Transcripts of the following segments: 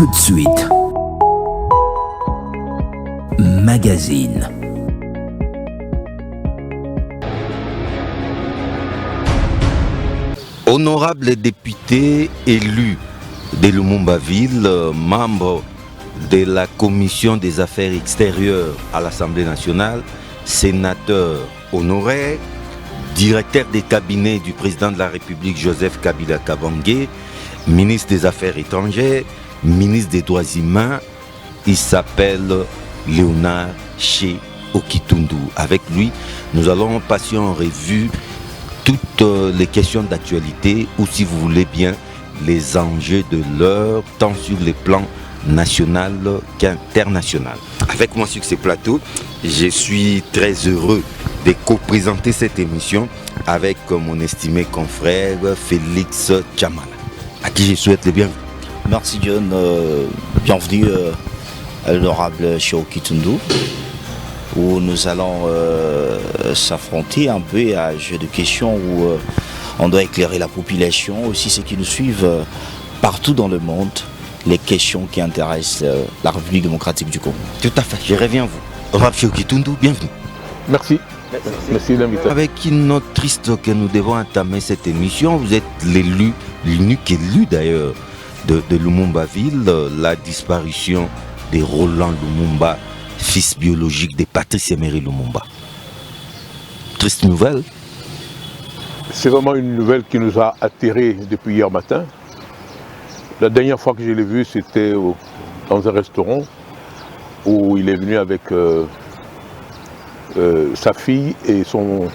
Tout de suite. Magazine. Honorables députés élus de Lumumba-Ville, membres de la Commission des Affaires extérieures à l'Assemblée nationale, sénateurs honoraires, directeur des cabinets du président de la République Joseph Kabila Kabange, ministre des Affaires étrangères, ministre des Droits humains, il s'appelle Léonard Che Okitundu. Avec lui, nous allons passer en revue toutes les questions d'actualité ou, si vous voulez bien, les enjeux de l'heure, tant sur les plans national qu'international. Avec moi sur ce plateau, je suis très heureux de co-présenter cette émission avec mon estimé confrère Félix Chamala, à qui je souhaite le bienvenu. Merci John, bienvenue à l'honorable Che Okitundu, où nous allons s'affronter un peu à un jeu de questions où on doit éclairer la population, aussi ceux qui nous suivent partout dans le monde, les questions qui intéressent la République démocratique du Congo. Tout à fait, je reviens à vous. Honorable Che Okitundu, bienvenue. Merci. Merci d'inviter. Avec une note triste que nous devons entamer cette émission, vous êtes l'élu, l'unique élu d'ailleurs de Lumumba-Ville, la disparition de Roland Lumumba, fils biologique de Patrice Emery Lumumba. Triste nouvelle. C'est vraiment une nouvelle qui nous a atterrés depuis hier matin. La dernière fois que je l'ai vu, c'était dans un restaurant où il est venu avec sa fille et son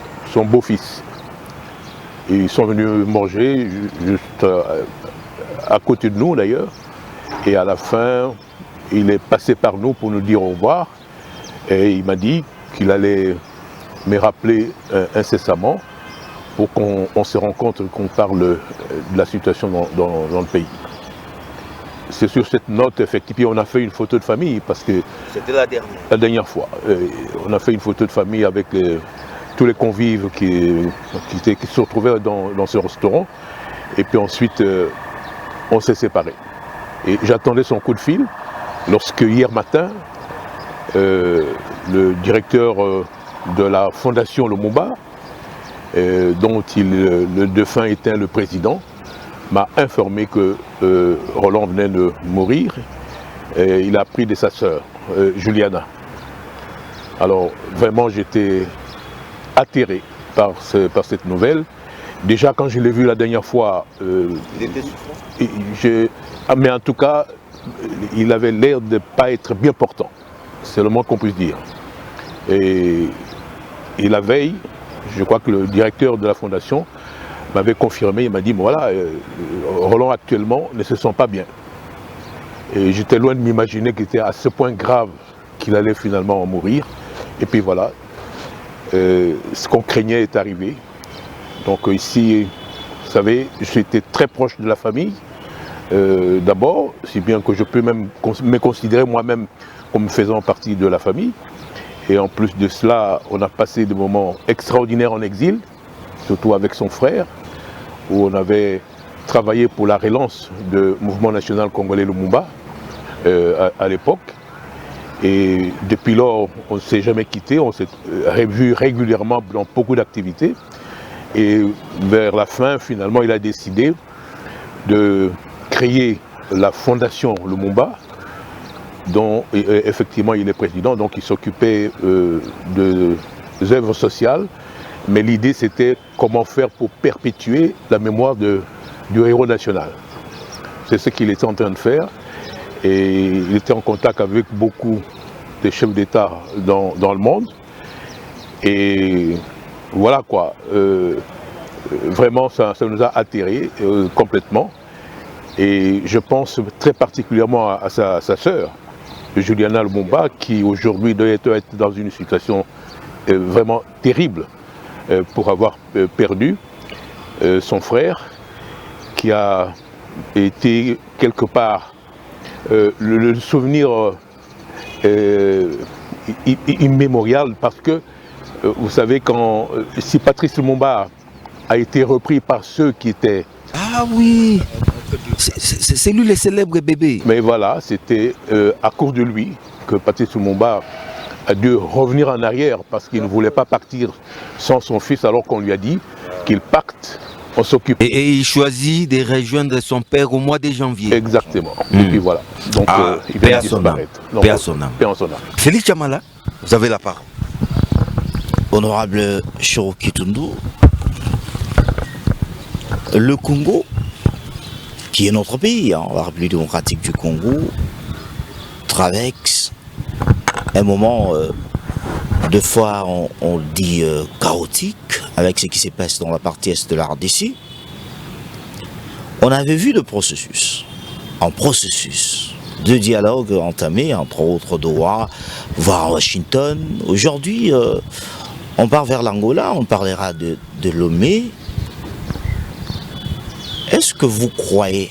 beau-fils. Ils sont venus manger juste à côté de nous d'ailleurs. Et à la fin, il est passé par nous pour nous dire au revoir. Et il m'a dit qu'il allait me rappeler incessamment pour qu'on se rencontre, qu'on parle de la situation dans le pays. C'est sur cette note, effectivement, on a fait une photo de famille parce que... C'était la dernière. La dernière fois. On a fait une photo de famille avec tous les convives qui se retrouvaient dans ce restaurant. Et puis ensuite, on s'est séparés. Et j'attendais son coup de fil lorsque hier matin, le directeur de la fondation Lumumba, dont le défunt était le président, m'a informé que Roland venait de mourir et il a appris de sa sœur, Juliana. Alors vraiment j'étais atterré par cette nouvelle. Déjà quand je l'ai vu la dernière fois, il était souffrant. Mais en tout cas, il avait l'air de ne pas être bien portant. C'est le moins qu'on puisse dire. Et la veille, je crois que le directeur de la fondation m'avait confirmé, il m'a dit, voilà, Roland actuellement ne se sent pas bien. Et j'étais loin de m'imaginer qu'il était à ce point grave qu'il allait finalement en mourir. Et puis voilà, ce qu'on craignait est arrivé. Donc ici, vous savez, j'étais très proche de la famille, d'abord, si bien que je peux même me considérer moi-même comme faisant partie de la famille. Et en plus de cela, on a passé des moments extraordinaires en exil, surtout avec son frère, où on avait travaillé pour la relance du mouvement national congolais Lumumba à l'époque. Et depuis lors, on ne s'est jamais quitté, on s'est revu régulièrement dans beaucoup d'activités. Et vers la fin, finalement, il a décidé de créer la fondation Lumumba, dont effectivement il est président, donc il s'occupait des œuvres sociales. Mais l'idée c'était comment faire pour perpétuer la mémoire du héros national. C'est ce qu'il était en train de faire. Et il était en contact avec beaucoup de chefs d'État dans le monde. Et voilà quoi. Vraiment ça nous a atterrés complètement. Et je pense très particulièrement à sa sœur, Juliana Lumumba, qui aujourd'hui doit être dans une situation vraiment terrible pour avoir perdu son frère, qui a été quelque part le souvenir immémorial, parce que vous savez, si Patrice Lumumba a été repris par ceux qui étaient Ah oui, C'est lui le célèbre bébé. Mais voilà, c'était à cause de lui que Patrice Lumumba a dû revenir en arrière parce qu'il ne voulait pas partir sans son fils alors qu'on lui a dit qu'il parte, on s'occupe. Et il choisit de rejoindre son père au mois de janvier. Exactement. Et puis voilà. Donc il vient de disparaître. Paix à son âme. Paix à son âme. Félix Chamala, vous avez la parole. Honorable Shiro Kitundu, le Congo, qui est notre pays, la République démocratique du Congo, traverse un moment, deux fois on le dit chaotique, avec ce qui se passe dans la partie est de la RDC. On avait vu un processus de dialogue entamé, entre autres Doha, voire Washington. Aujourd'hui, on part vers l'Angola, on parlera de Lomé. Est-ce que vous croyez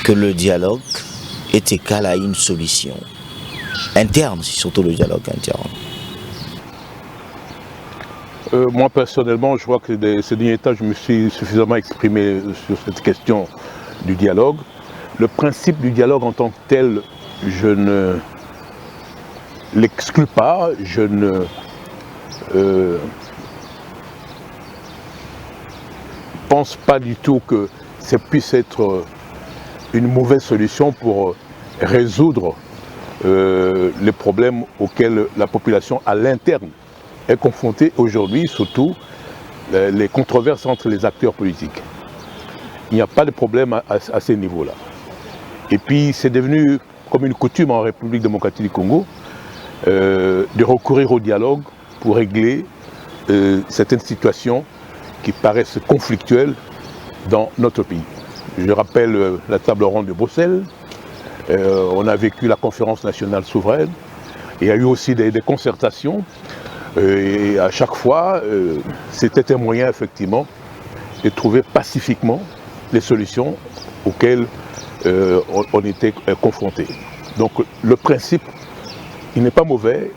que le dialogue est égal à une solution interne, surtout le dialogue interne? Moi personnellement, je crois que ces derniers temps, je me suis suffisamment exprimé sur cette question du dialogue. Le principe du dialogue en tant que tel, je ne l'exclus pas, je ne pense pas du tout que ça puisse être une mauvaise solution pour résoudre les problèmes auxquels la population à l'interne est confrontée aujourd'hui, surtout les controverses entre les acteurs politiques. Il n'y a pas de problème à ces niveaux-là. Et puis c'est devenu comme une coutume en République démocratique du Congo de recourir au dialogue pour régler certaines situations qui paraissent conflictuelles dans notre pays. Je rappelle la table ronde de Bruxelles, on a vécu la conférence nationale souveraine, il y a eu aussi des concertations, et à chaque fois, c'était un moyen effectivement de trouver pacifiquement les solutions auxquelles on était confrontés. Donc le principe, il n'est pas mauvais,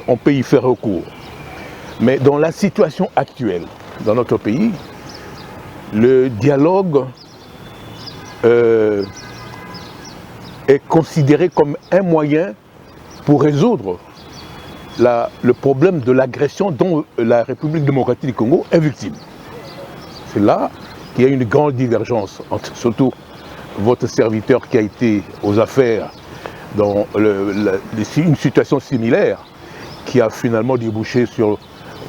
on peut y faire recours. Mais dans la situation actuelle, dans notre pays, le dialogue est considéré comme un moyen pour résoudre le problème de l'agression dont la République démocratique du Congo est victime. C'est là qu'il y a une grande divergence entre surtout votre serviteur qui a été aux affaires dans une situation similaire qui a finalement débouché sur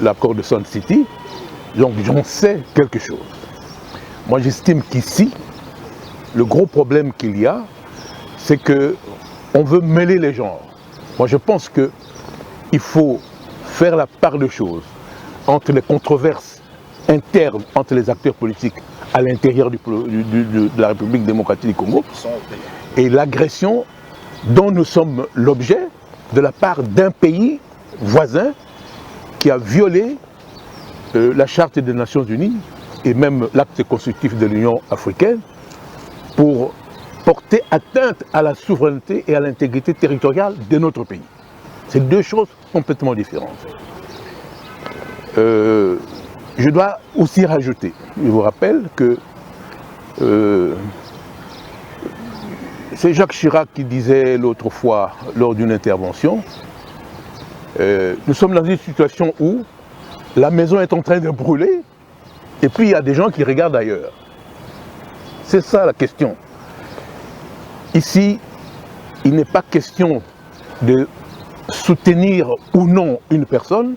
l'accord de Sun City. Donc j'en sais quelque chose. Moi j'estime qu'ici, le gros problème qu'il y a, c'est qu'on veut mêler les genres. Moi je pense qu'il faut faire la part de choses entre les controverses internes entre les acteurs politiques à l'intérieur de la République démocratique du Congo et l'agression dont nous sommes l'objet de la part d'un pays voisin qui a violé la Charte des Nations Unies et même l'acte constitutif de l'Union africaine pour porter atteinte à la souveraineté et à l'intégrité territoriale de notre pays. C'est deux choses complètement différentes. Je dois aussi rajouter, je vous rappelle que c'est Jacques Chirac qui disait l'autre fois lors d'une intervention, nous sommes dans une situation où la maison est en train de brûler et puis il y a des gens qui regardent ailleurs. C'est ça la question. Ici, il n'est pas question de soutenir ou non une personne,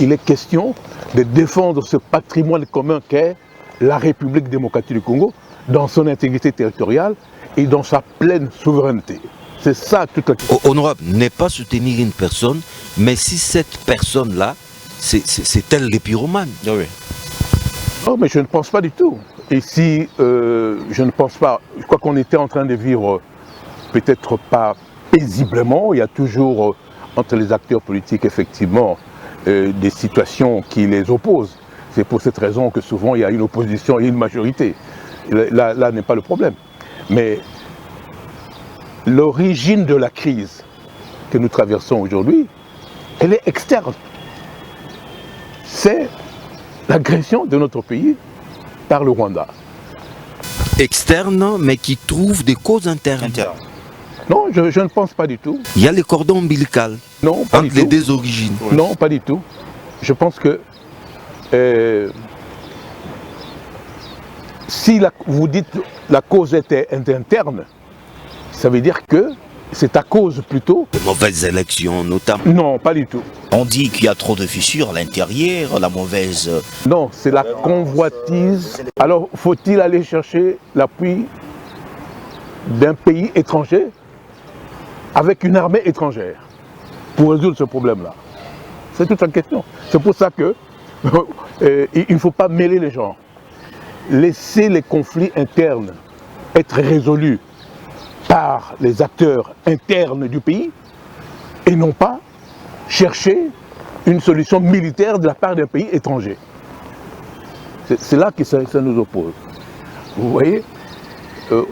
il est question de défendre ce patrimoine commun qu'est la République démocratique du Congo dans son intégrité territoriale et dans sa pleine souveraineté. C'est ça toute la question. Honorable, n'est pas soutenir une personne, mais si cette personne-là, c'est elle le pyromane. Oui. Non, mais je ne pense pas du tout. Et si je ne pense pas, je crois qu'on était en train de vivre, peut-être pas paisiblement, il y a toujours entre les acteurs politiques effectivement des situations qui les opposent. C'est pour cette raison que souvent il y a une opposition et une majorité. Là n'est pas le problème. Mais l'origine de la crise que nous traversons aujourd'hui, elle est externe. C'est l'agression de notre pays par le Rwanda. Externe, mais qui trouve des causes internes. Non, je ne pense pas du tout. Il y a les cordons ombilicaux Non, pas entre du les tout. deux origines. Non, pas du tout. Je pense que si vous dites la cause était interne, ça veut dire que c'est à cause plutôt. De mauvaises élections, notamment. Non, pas du tout. On dit qu'il y a trop de fissures à l'intérieur, la mauvaise... Non, c'est la convoitise. Alors, faut-il aller chercher l'appui d'un pays étranger avec une armée étrangère pour résoudre ce problème-là? C'est toute la question. C'est pour ça que il ne faut pas mêler les gens. Laisser les conflits internes être résolus par les acteurs internes du pays et non pas chercher une solution militaire de la part d'un pays étranger. C'est là que ça nous oppose. Vous voyez,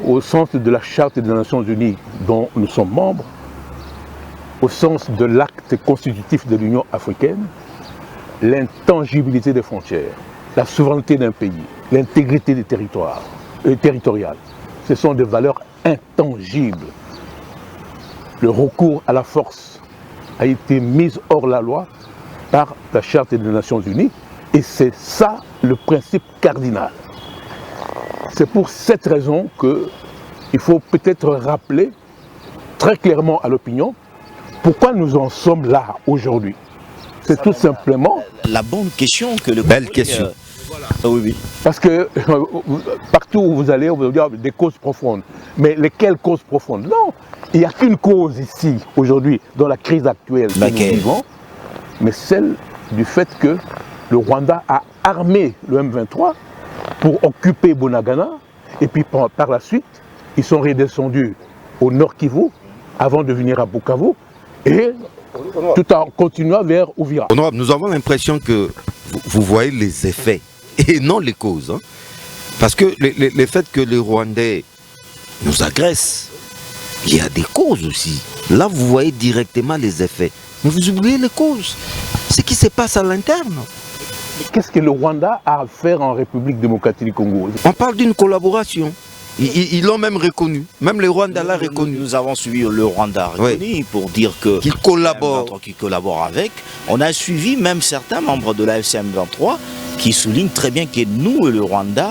au sens de la Charte des Nations Unies dont nous sommes membres, au sens de l'acte constitutif de l'Union africaine, l'intangibilité des frontières, la souveraineté d'un pays, l'intégrité des territoires territoriales, ce sont des valeurs intangibles. Le recours à la force a été mis hors la loi par la Charte des Nations Unies et c'est ça le principe cardinal. C'est pour cette raison qu'il faut peut-être rappeler très clairement à l'opinion pourquoi nous en sommes là aujourd'hui. C'est tout simplement... La bonne question que le... Belle question. Oui, oui. Parce que partout où vous allez, on va dire des causes profondes. Mais lesquelles causes profondes? Non, il n'y a qu'une cause ici, aujourd'hui, dans la crise actuelle que nous vivons, mais celle du fait que le Rwanda a armé le M23 pour occuper Bunagana, et puis par la suite, ils sont redescendus au Nord Kivu, avant de venir à Bukavu, et tout en continuant vers Uvira. Honorable, nous avons l'impression que vous voyez les effets et non les causes. Hein. Parce que le fait que les Rwandais nous agressent, il y a des causes aussi. Là, vous voyez directement les effets. Mais vous oubliez les causes. Ce qui se passe à l'interne. Qu'est-ce que le Rwanda a à faire en République démocratique du Congo? On parle d'une collaboration. Ils l'ont même reconnu. Même le Rwanda l'a reconnu. Nous avons suivi le Rwanda reconnu pour dire que qu'il collabore. Qu'il collabore avec. On a suivi même certains membres de la FCM23 qui soulignent très bien que nous et le Rwanda,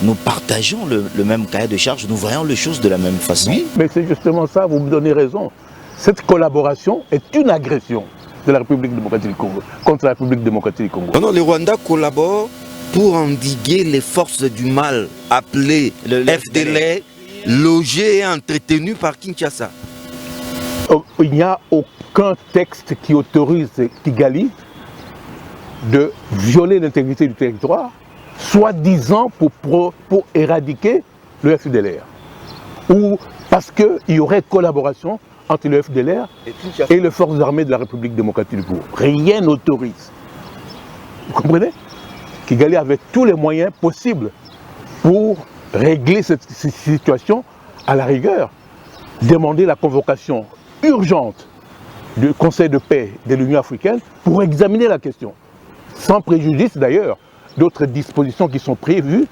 nous partageons le même cahier de charges, nous voyons les choses de la même façon. Oui, mais c'est justement ça, vous me donnez raison. Cette collaboration est une agression de la République démocratique du Congo contre la République démocratique du Congo. Non, le Rwanda collabore pour endiguer les forces du mal appelées le FDLR, logées et entretenues par Kinshasa. Il n'y a aucun texte qui autorise Kigali de violer l'intégrité du territoire, soi-disant pour éradiquer le FDLR. Ou parce qu'il y aurait collaboration entre le FDLR et les forces armées de la République démocratique du Congo. Rien n'autorise. Vous comprenez? Kigali avait tous les moyens possibles pour régler cette situation à la rigueur. Demander la convocation urgente du Conseil de paix de l'Union africaine pour examiner la question. Sans préjudice d'ailleurs d'autres dispositions qui sont prévues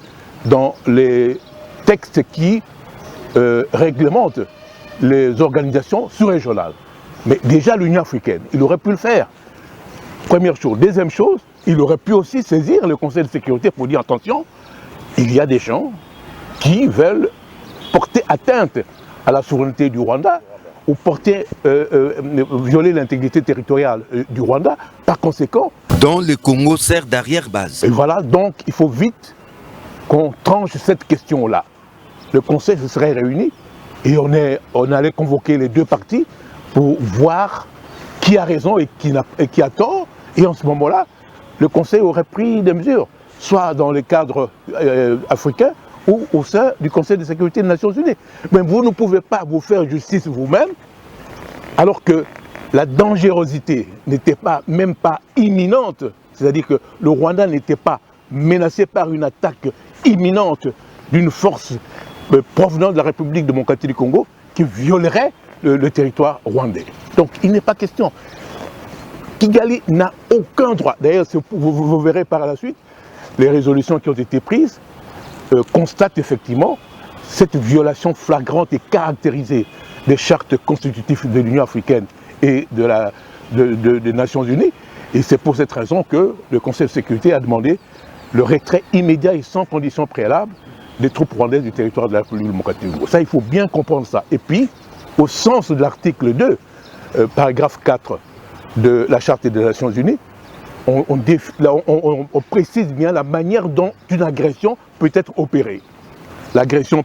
dans les textes qui réglementent les organisations sous-régionales. Mais déjà l'Union africaine, il aurait pu le faire. Première chose. Deuxième chose, il aurait pu aussi saisir le Conseil de sécurité pour dire attention, il y a des gens qui veulent porter atteinte à la souveraineté du Rwanda ou violer l'intégrité territoriale du Rwanda. Par conséquent, dont le Congo sert d'arrière-base. Et voilà, donc il faut vite qu'on tranche cette question-là. Le Conseil se serait réuni et on allait convoquer les deux parties pour voir qui a raison et qui a tort. Et en ce moment-là, le Conseil aurait pris des mesures, soit dans le cadre africain ou au sein du Conseil de sécurité des Nations Unies. Mais vous ne pouvez pas vous faire justice vous-même, alors que la dangerosité n'était même pas imminente, c'est-à-dire que le Rwanda n'était pas menacé par une attaque imminente d'une force provenant de la République démocratique du Congo qui violerait le territoire rwandais. Donc il n'est pas question. Kigali n'a aucun droit, d'ailleurs vous verrez par la suite les résolutions qui ont été prises, constate effectivement cette violation flagrante et caractérisée des chartes constitutives de l'Union africaine et des Nations Unies. Et c'est pour cette raison que le Conseil de sécurité a demandé le retrait immédiat et sans condition préalable des troupes rwandaises du territoire de la République démocratique du Congo. Ça, il faut bien comprendre ça. Et puis, au sens de l'article 2, paragraphe 4 de la Charte des Nations Unies, on précise bien la manière dont une agression peut être opérée. L'agression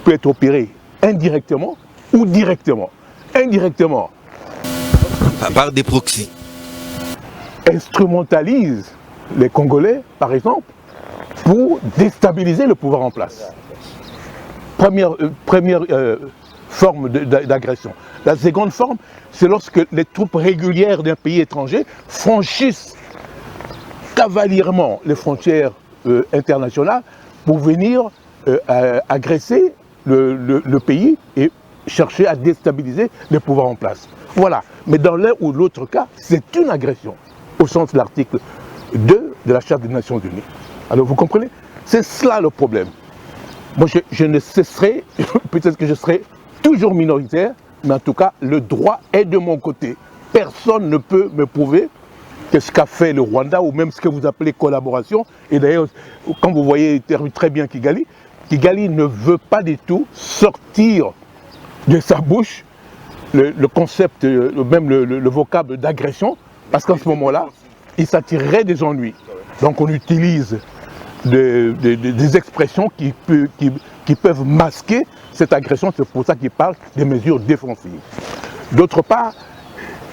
peut être opérée indirectement ou directement. Indirectement. Par des proxys. Instrumentalise les Congolais, par exemple, pour déstabiliser le pouvoir en place. Première forme d'agression. La seconde forme, c'est lorsque les troupes régulières d'un pays étranger franchissent cavalierement les frontières internationales pour venir agresser le pays et chercher à déstabiliser les pouvoirs en place. Voilà. Mais dans l'un ou l'autre cas, c'est une agression, au sens de l'article 2 de la Charte des Nations Unies. Alors vous comprenez? C'est cela le problème. Moi je ne cesserai, peut-être que je serai toujours minoritaire, mais en tout cas le droit est de mon côté. Personne ne peut me prouver que ce qu'a fait le Rwanda, ou même ce que vous appelez collaboration. Et d'ailleurs, quand vous voyez très bien Kigali, Kigali ne veut pas du tout sortir de sa bouche le concept, même le vocable d'agression, parce qu'en ce moment-là, il s'attirerait des ennuis. Donc on utilise des expressions qui peuvent masquer cette agression, c'est pour ça qu'il parle des mesures défensives. D'autre part,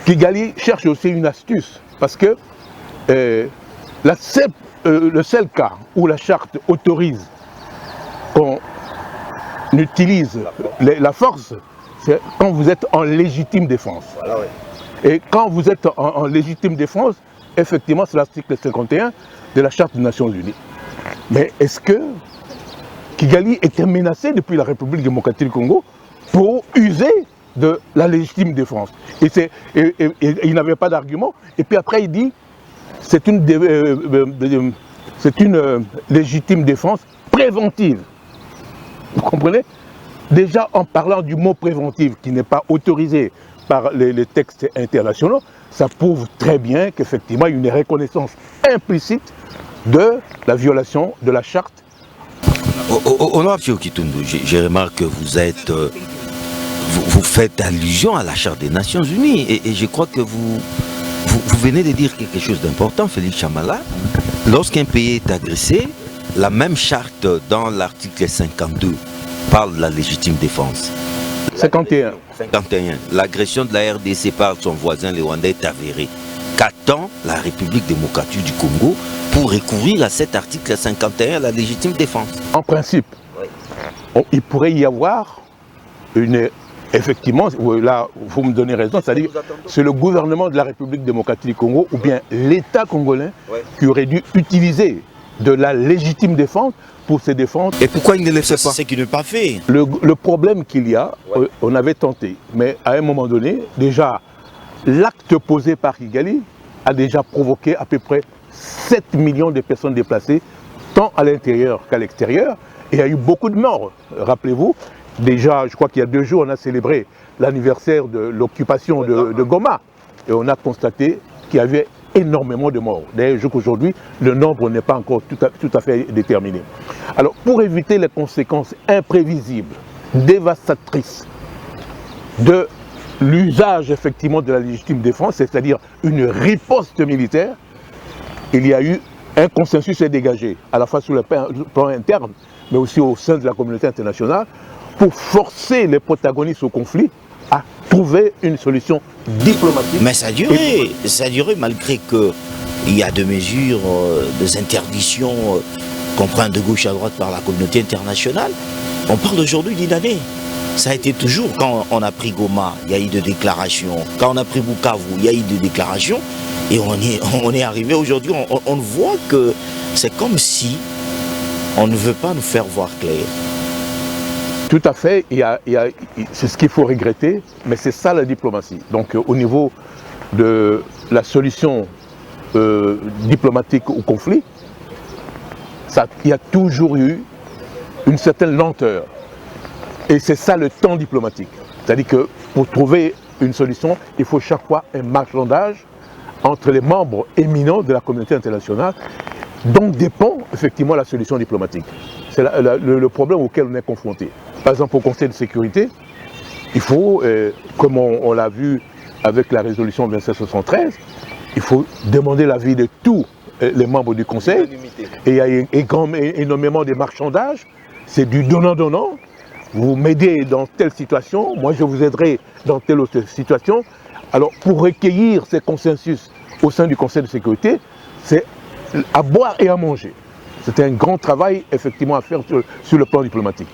Kigali cherche aussi une astuce, parce que le seul cas où la charte autorise qu'on utilise la force, c'est quand vous êtes en légitime défense. Voilà, ouais. Et quand vous êtes en légitime défense, effectivement, c'est l'article 51 de la Charte des Nations Unies. Mais est-ce que Kigali était menacé depuis la République démocratique du Congo pour user de la légitime défense? Et il n'avait pas d'argument. Et puis après, il dit c'est une légitime défense préventive. Vous comprenez? Déjà, en parlant du mot préventive qui n'est pas autorisé par les textes internationaux, ça prouve très bien qu'effectivement, il y a une reconnaissance implicite de la violation de la charte. Honorable Cheo Kitundu, je remarque que vous faites allusion à la Charte des Nations Unies et je crois que vous venez de dire quelque chose d'important, Félix Chamala. Lorsqu'un pays est agressé, la même charte dans l'article 52 parle de la légitime défense. 51. L'agression de la RDC par son voisin le Rwanda est avérée. Qu'attend la République démocratique du Congo pour recourir à cet article 51, la légitime défense? En principe, oui. Il pourrait y avoir effectivement, là vous me donnez raison, c'est-à-dire c'est le gouvernement de la République démocratique du Congo ou bien l'État congolais qui aurait dû utiliser de la légitime défense pour se défendre. Et pourquoi il ne le fait pas? C'est qu'il n'est pas fait. Le problème qu'il y a, on avait tenté, mais à un moment donné, déjà, l'acte posé par Kigali a déjà provoqué à peu près 7 millions de personnes déplacées, tant à l'intérieur qu'à l'extérieur, et il y a eu beaucoup de morts. Rappelez-vous, déjà, je crois qu'il y a 2 jours, on a célébré l'anniversaire de l'occupation de Goma, et on a constaté qu'il y avait énormément de morts. D'ailleurs, jusqu'aujourd'hui, le nombre n'est pas encore tout à fait déterminé. Alors, pour éviter les conséquences imprévisibles, dévastatrices de l'usage effectivement de la légitime défense, c'est-à-dire une riposte militaire, il y a eu un consensus est dégagé, à la fois sur le plan interne, mais aussi au sein de la communauté internationale, pour forcer les protagonistes au conflit à trouver une solution diplomatique. Mais ça a duré malgré qu'il y a des mesures, des interdictions qu'on prend de gauche à droite par la communauté internationale. On parle aujourd'hui d'une année. Ça a été toujours, quand on a pris Goma, il y a eu des déclarations. Quand on a pris Bukavu, il y a eu des déclarations. Et on est arrivé aujourd'hui, on voit que c'est comme si on ne veut pas nous faire voir clair. Tout à fait, c'est ce qu'il faut regretter, mais c'est ça la diplomatie. Donc au niveau de la solution diplomatique au conflit, il y a toujours eu une certaine lenteur. Et c'est ça le temps diplomatique. C'est-à-dire que pour trouver une solution, il faut chaque fois un marchandage entre les membres éminents de la communauté internationale, dont dépend effectivement la solution diplomatique. C'est le problème auquel on est confronté. Par exemple, au Conseil de sécurité, il faut, comme on l'a vu avec la résolution 2773, il faut demander l'avis de tous les membres du Conseil. Et il y a énormément de marchandages, c'est du donnant-donnant. Vous m'aidez dans telle situation, moi je vous aiderai dans telle autre situation. Alors pour recueillir ces consensus au sein du Conseil de sécurité, c'est à boire et à manger. C'est un grand travail effectivement à faire sur le plan diplomatique.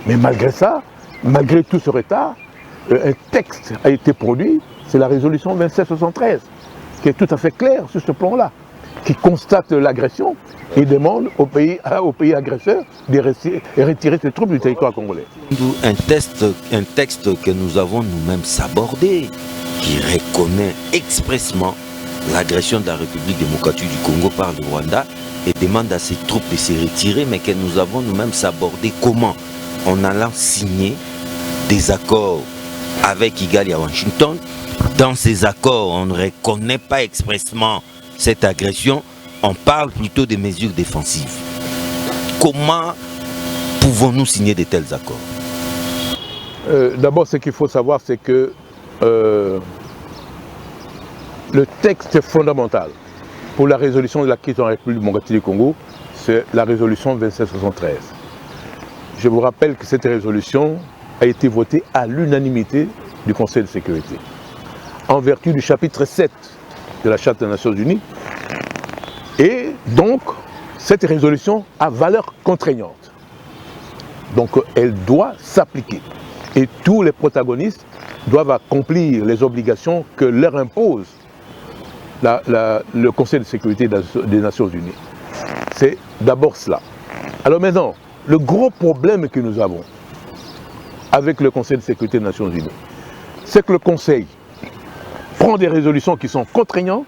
Mais malgré ça, malgré tout ce retard, un texte a été produit, c'est la résolution 2773, qui est tout à fait claire sur ce plan-là, qui constate l'agression et demande aux pays agresseurs de retirer ses troupes du territoire congolais. Un texte que nous avons nous-mêmes sabordé, qui reconnaît expressément l'agression de la République démocratique du Congo par le Rwanda et demande à ses troupes de se retirer, mais que nous avons nous-mêmes sabordé. Comment? En allant signer des accords avec Kigali à Washington. Dans ces accords, on ne reconnaît pas expressément cette agression, on parle plutôt des mesures défensives. Comment pouvons-nous signer de tels accords? D'abord, ce qu'il faut savoir, c'est que le texte fondamental pour la résolution de la crise en République démocratique du Congo, c'est la résolution 2773. Je vous rappelle que cette résolution a été votée à l'unanimité du Conseil de sécurité, en vertu du chapitre 7 de la Charte des Nations Unies. Et donc, cette résolution a valeur contraignante. Donc, elle doit s'appliquer. Et tous les protagonistes doivent accomplir les obligations que leur impose le Conseil de sécurité des Nations Unies. C'est d'abord cela. Alors maintenant, le gros problème que nous avons avec le Conseil de sécurité des Nations Unies, c'est que le Conseil prend des résolutions qui sont contraignantes,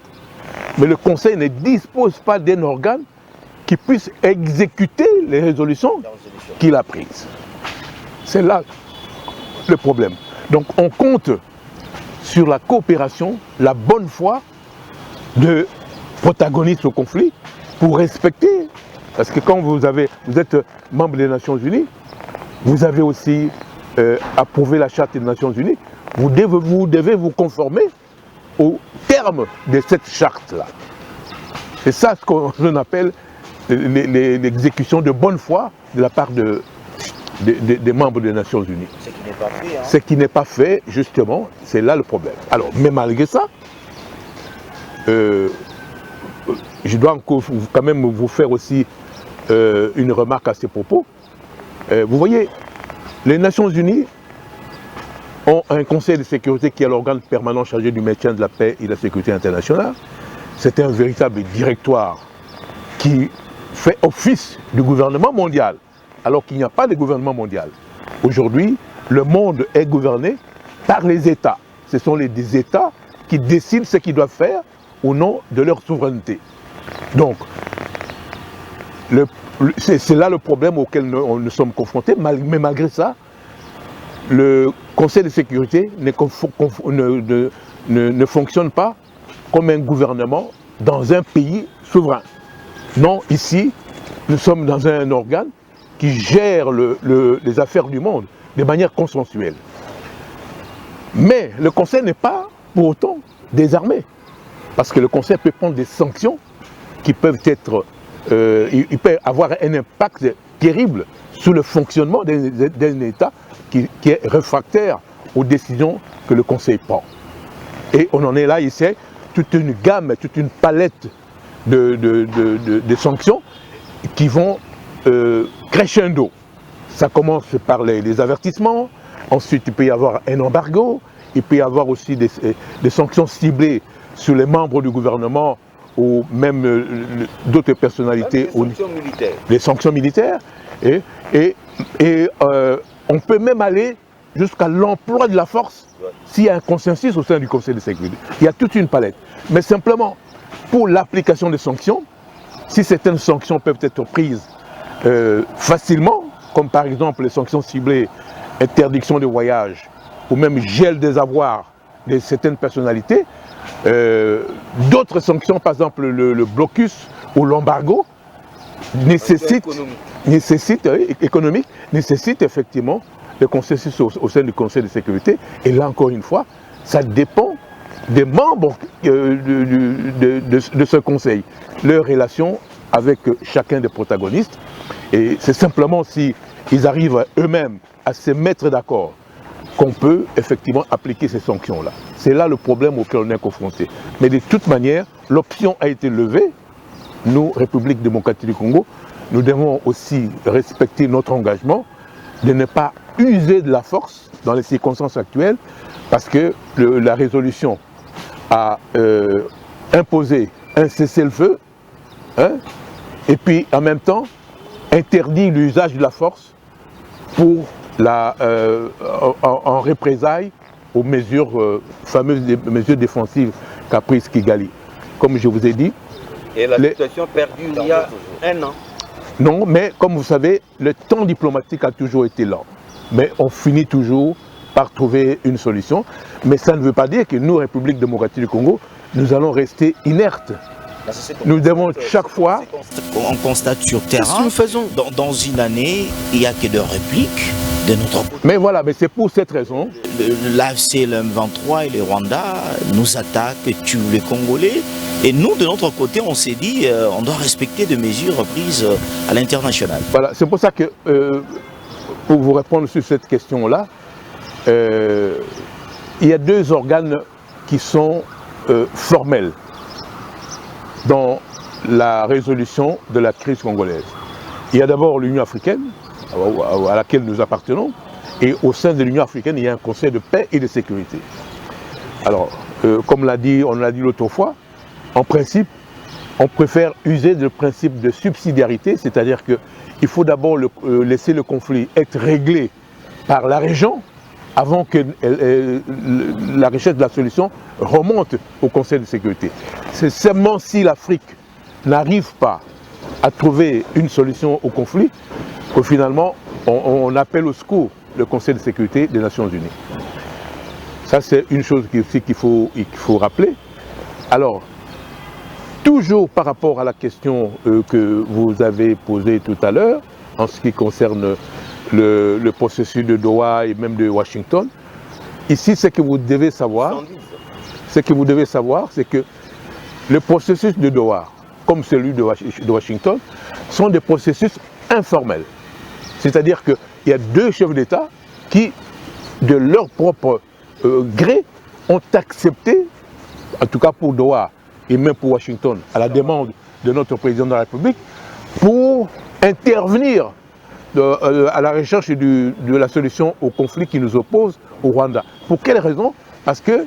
mais le Conseil ne dispose pas d'un organe qui puisse exécuter les résolutions qu'il a prises. C'est là le problème. Donc on compte sur la coopération, la bonne foi de protagonistes au conflit pour respecter, parce que quand vous êtes membre des Nations Unies, vous avez aussi approuvé la Charte des Nations Unies, vous devez vous conformer au terme de cette charte-là. C'est ça ce qu'on appelle l'exécution de bonne foi de la part des membres des Nations Unies. Ce qui n'est pas fait. Hein. Ce qui n'est pas fait, justement, c'est là le problème. Alors, mais malgré ça, je dois quand même vous faire aussi une remarque à ces propos. Vous voyez, les Nations Unies ont un Conseil de sécurité qui est l'organe permanent chargé du maintien de la paix et de la sécurité internationale. C'est un véritable directoire qui fait office du gouvernement mondial, alors qu'il n'y a pas de gouvernement mondial. Aujourd'hui, le monde est gouverné par les États. Ce sont les États qui décident ce qu'ils doivent faire au nom de leur souveraineté. Donc, c'est là le problème auquel nous sommes confrontés, mais malgré ça, le Conseil de sécurité ne fonctionne pas comme un gouvernement dans un pays souverain. Non, ici, nous sommes dans un organe qui gère les affaires du monde de manière consensuelle. Mais le Conseil n'est pas pour autant désarmé, parce que le Conseil peut prendre des sanctions qui peuvent être, il peut avoir un impact terrible sur le fonctionnement d'un État qui est réfractaire aux décisions que le Conseil prend. Et on en est là, ici, toute une gamme, toute une palette de sanctions qui vont crescendo. Ça commence par les avertissements, ensuite il peut y avoir un embargo, il peut y avoir aussi des sanctions ciblées sur les membres du gouvernement ou même d'autres personnalités. Les sanctions militaires. Et on peut même aller jusqu'à l'emploi de la force s'il y a un consensus au sein du Conseil de sécurité. Il y a toute une palette. Mais simplement, pour l'application des sanctions, si certaines sanctions peuvent être prises facilement, comme par exemple les sanctions ciblées, interdiction de voyage, ou même gel des avoirs de certaines personnalités, d'autres sanctions, par exemple le blocus ou l'embargo, économique, nécessite effectivement le consensus au sein du Conseil de sécurité. Et là, encore une fois, ça dépend des membres de ce Conseil, leur relation avec chacun des protagonistes. Et c'est simplement si ils arrivent eux-mêmes à se mettre d'accord qu'on peut effectivement appliquer ces sanctions-là. C'est là le problème auquel on est confronté. Mais de toute manière, l'option a été levée. Nous, République démocratique du Congo, nous devons aussi respecter notre engagement de ne pas user de la force dans les circonstances actuelles, parce que la résolution a imposé un cessez-le-feu, hein, et puis en même temps interdit l'usage de la force pour en représailles aux mesures, fameuses mesures défensives qu'a prises Kigali. Comme je vous ai dit. Et la situation perdue il y a un an. Non, mais comme vous savez, le temps diplomatique a toujours été lent. Mais on finit toujours par trouver une solution. Mais ça ne veut pas dire que nous, République démocratique du Congo, nous allons rester inertes. Nous devons chaque fois... On constate sur terrain, dans une année, il n'y a que de répliques de notre côté. Mais voilà, mais c'est pour cette raison. L'AFC, le M23 et le Rwanda nous attaquent, tuent les Congolais. Et nous, de notre côté, on s'est dit on doit respecter des mesures prises à l'international. Voilà, c'est pour ça que, pour vous répondre sur cette question-là, il y a deux organes qui sont formels dans la résolution de la crise congolaise. Il y a d'abord l'Union africaine, à laquelle nous appartenons, et au sein de l'Union africaine, il y a un conseil de paix et de sécurité. Alors, comme on l'a dit l'autre fois, en principe, on préfère user du principe de subsidiarité, c'est-à-dire qu'il faut d'abord laisser le conflit être réglé par la région avant que la recherche de la solution remonte au Conseil de sécurité. C'est seulement si l'Afrique n'arrive pas à trouver une solution au conflit que finalement on appelle au secours le Conseil de sécurité des Nations Unies. Ça, c'est une chose qu'il faut rappeler. Alors, toujours par rapport à la question que vous avez posée tout à l'heure, en ce qui concerne le processus de Doha et même de Washington, ici, ce que vous devez savoir, c'est que le processus de Doha, comme celui de Washington, sont des processus informels. C'est-à-dire qu'il y a deux chefs d'État qui, de leur propre gré, ont accepté, en tout cas pour Doha et même pour Washington, à la demande de notre président de la République, pour intervenir à la recherche de la solution au conflit qui nous oppose au Rwanda. Pour quelle raison? Parce que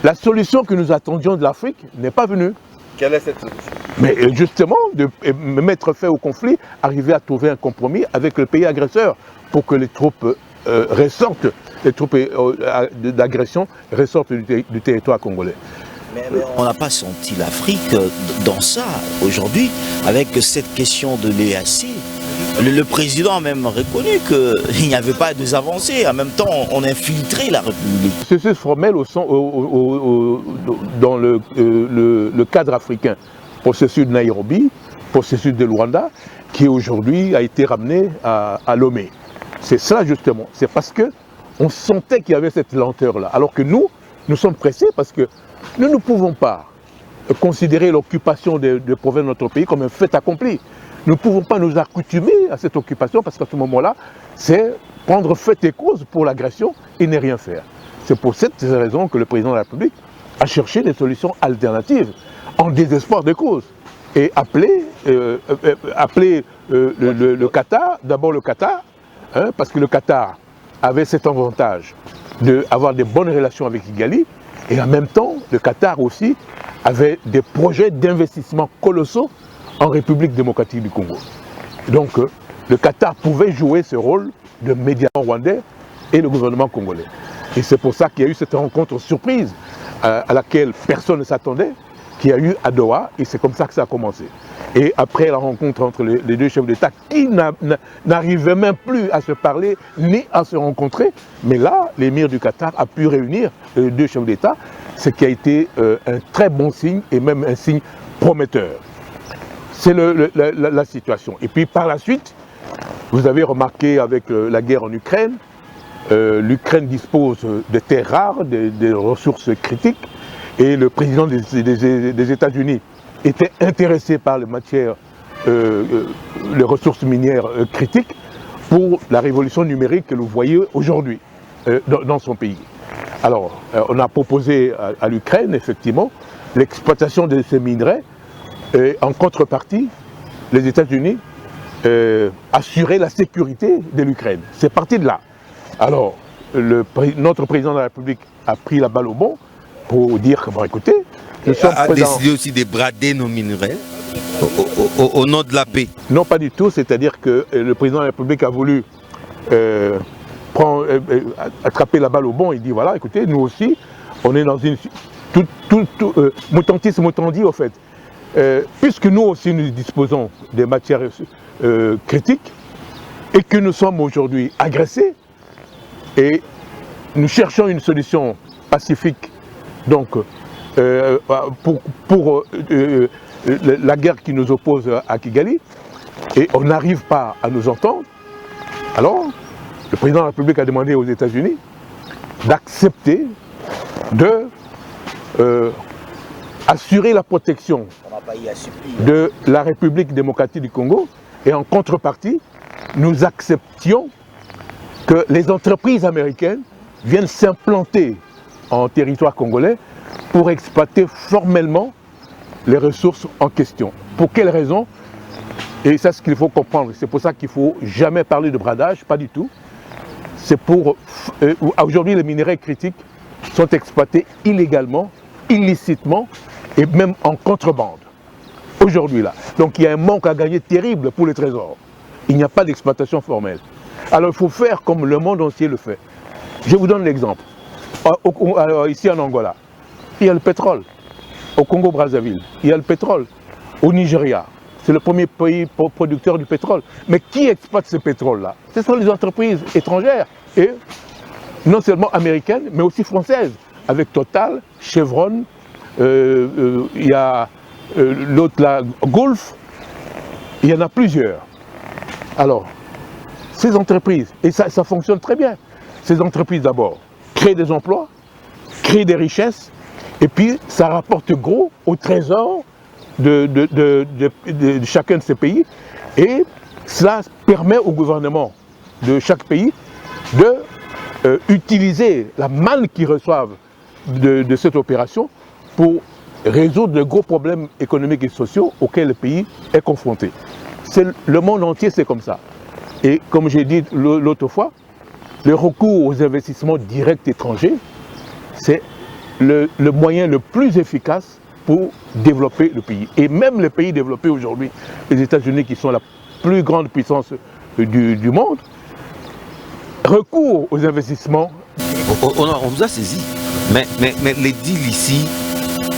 la solution que nous attendions de l'Afrique n'est pas venue. Quelle est cette solution? Mais justement, de mettre fin au conflit, arriver à trouver un compromis avec le pays agresseur pour que les troupes ressortent, les troupes d'agression ressortent du territoire congolais. Mais on n'a pas senti l'Afrique dans ça aujourd'hui, avec cette question de l'EAC. Le président a même reconnu qu'il n'y avait pas de avancées. En même temps, on infiltrait la République. Le processus formel dans le cadre africain, processus de Nairobi, processus de Luanda, qui aujourd'hui a été ramené à Lomé. C'est ça justement, c'est parce qu'on sentait qu'il y avait cette lenteur-là. Alors que nous sommes pressés parce que nous ne pouvons pas considérer l'occupation des provinces de notre pays comme un fait accompli. Nous ne pouvons pas nous accoutumer à cette occupation parce qu'à ce moment-là, c'est prendre fait et cause pour l'agression et ne rien faire. C'est pour cette raison que le président de la République a cherché des solutions alternatives en désespoir de cause et appelé le Qatar, d'abord le Qatar, hein, parce que le Qatar avait cet avantage d'avoir des bonnes relations avec Kigali et en même temps, le Qatar aussi avait des projets d'investissement colossaux en République démocratique du Congo. Donc, le Qatar pouvait jouer ce rôle de médiateur rwandais et le gouvernement congolais. Et c'est pour ça qu'il y a eu cette rencontre surprise à laquelle personne ne s'attendait, qu'il y a eu à Doha, et c'est comme ça que ça a commencé. Et après la rencontre entre les deux chefs d'État, qui n'arrivaient même plus à se parler ni à se rencontrer, mais là, l'émir du Qatar a pu réunir les deux chefs d'État, ce qui a été un très bon signe et même un signe prometteur. C'est la situation. Et puis par la suite, vous avez remarqué avec la guerre en Ukraine, l'Ukraine dispose de terres rares, des ressources critiques, et le président des États-Unis était intéressé par les matières, les ressources minières critiques pour la révolution numérique que vous voyez aujourd'hui dans son pays. Alors, on a proposé à l'Ukraine, effectivement, l'exploitation de ces minerais, et en contrepartie, les États-Unis assuraient la sécurité de l'Ukraine. C'est parti de là. Alors, notre président de la République a pris la balle au bond pour dire que, bon, écoutez, nous sommes a décidé aussi de brader nos minerais au nom de la paix. Non, pas du tout. C'est-à-dire que le président de la République a voulu attraper la balle au bond. Il dit, voilà, écoutez, nous aussi, on est dans une... mutantis mutandi, au fait. Puisque nous aussi, nous disposons des matières critiques et que nous sommes aujourd'hui agressés et nous cherchons une solution pacifique, donc, pour la guerre qui nous oppose à Kigali, et on n'arrive pas à nous entendre, alors le président de la République a demandé aux États-Unis d'accepter de assurer la protection de la République démocratique du Congo, et en contrepartie, nous acceptions que les entreprises américaines viennent s'implanter en territoire congolais pour exploiter formellement les ressources en question. Pour quelles raisons? Et ça, c'est ce qu'il faut comprendre. C'est pour ça qu'il ne faut jamais parler de bradage, pas du tout. C'est pour... aujourd'hui, les minerais critiques sont exploités illégalement, illicitement et même en contrebande. Aujourd'hui, là. Donc, il y a un manque à gagner terrible pour les trésors. Il n'y a pas d'exploitation formelle. Alors, il faut faire comme le monde entier le fait. Je vous donne l'exemple. Ici en Angola, il y a le pétrole. Au Congo-Brazzaville, il y a le pétrole. Au Nigeria, c'est le premier pays producteur du pétrole. Mais qui exploite ce pétrole-là? Ce sont les entreprises étrangères, et non seulement américaines, mais aussi françaises, avec Total, Chevron, il y a l'autre là, Gulf, il y en a plusieurs. Alors, ces entreprises, et ça fonctionne très bien, ces entreprises d'abord créent des emplois, créent des richesses, et puis ça rapporte gros au trésor de chacun de ces pays, et cela permet au gouvernement de chaque pays de utiliser la manne qu'ils reçoivent de cette opération pour résoudre de gros problèmes économiques et sociaux auxquels le pays est confronté. Le monde entier, c'est comme ça. Et comme j'ai dit l'autre fois, le recours aux investissements directs étrangers, c'est le moyen le plus efficace pour développer le pays. Et même les pays développés aujourd'hui, les États-Unis qui sont la plus grande puissance du monde, recourent aux investissements. On vous a saisi, mais le deal ici,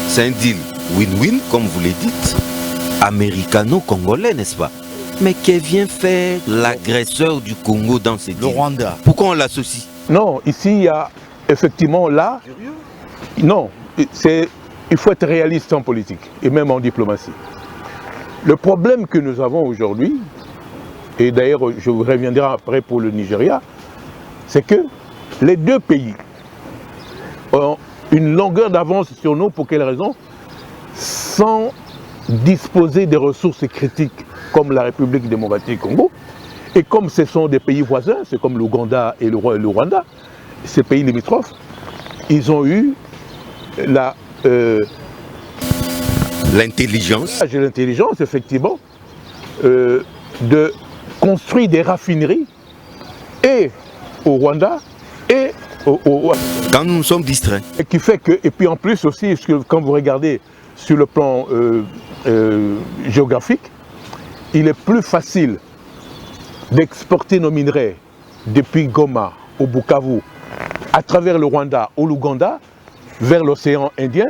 c'est un deal win-win, comme vous le dites, américano-congolais, n'est-ce pas? Mais que vient faire l'agresseur du Congo dans ces deals? Le Rwanda. Pourquoi on l'associe? Non, ici, il y a effectivement là... Non, il faut être réaliste en politique, et même en diplomatie. Le problème que nous avons aujourd'hui, et d'ailleurs je vous reviendrai après pour le Nigeria, c'est que les deux pays ont une longueur d'avance sur nous. Pour quelle raison? Sans disposer des ressources critiques comme la République démocratique du Congo, et comme ce sont des pays voisins, c'est comme l'Ouganda et le Rwanda, ces pays limitrophes, ils ont eu l'intelligence. J'ai l'intelligence, effectivement, de construire des raffineries et au Rwanda et quand nous nous sommes distraits. Et qui fait que, et puis en plus aussi, quand vous regardez sur le plan géographique, il est plus facile d'exporter nos minerais depuis Goma au Bukavu, à travers le Rwanda ou l'Ouganda, vers l'océan Indien,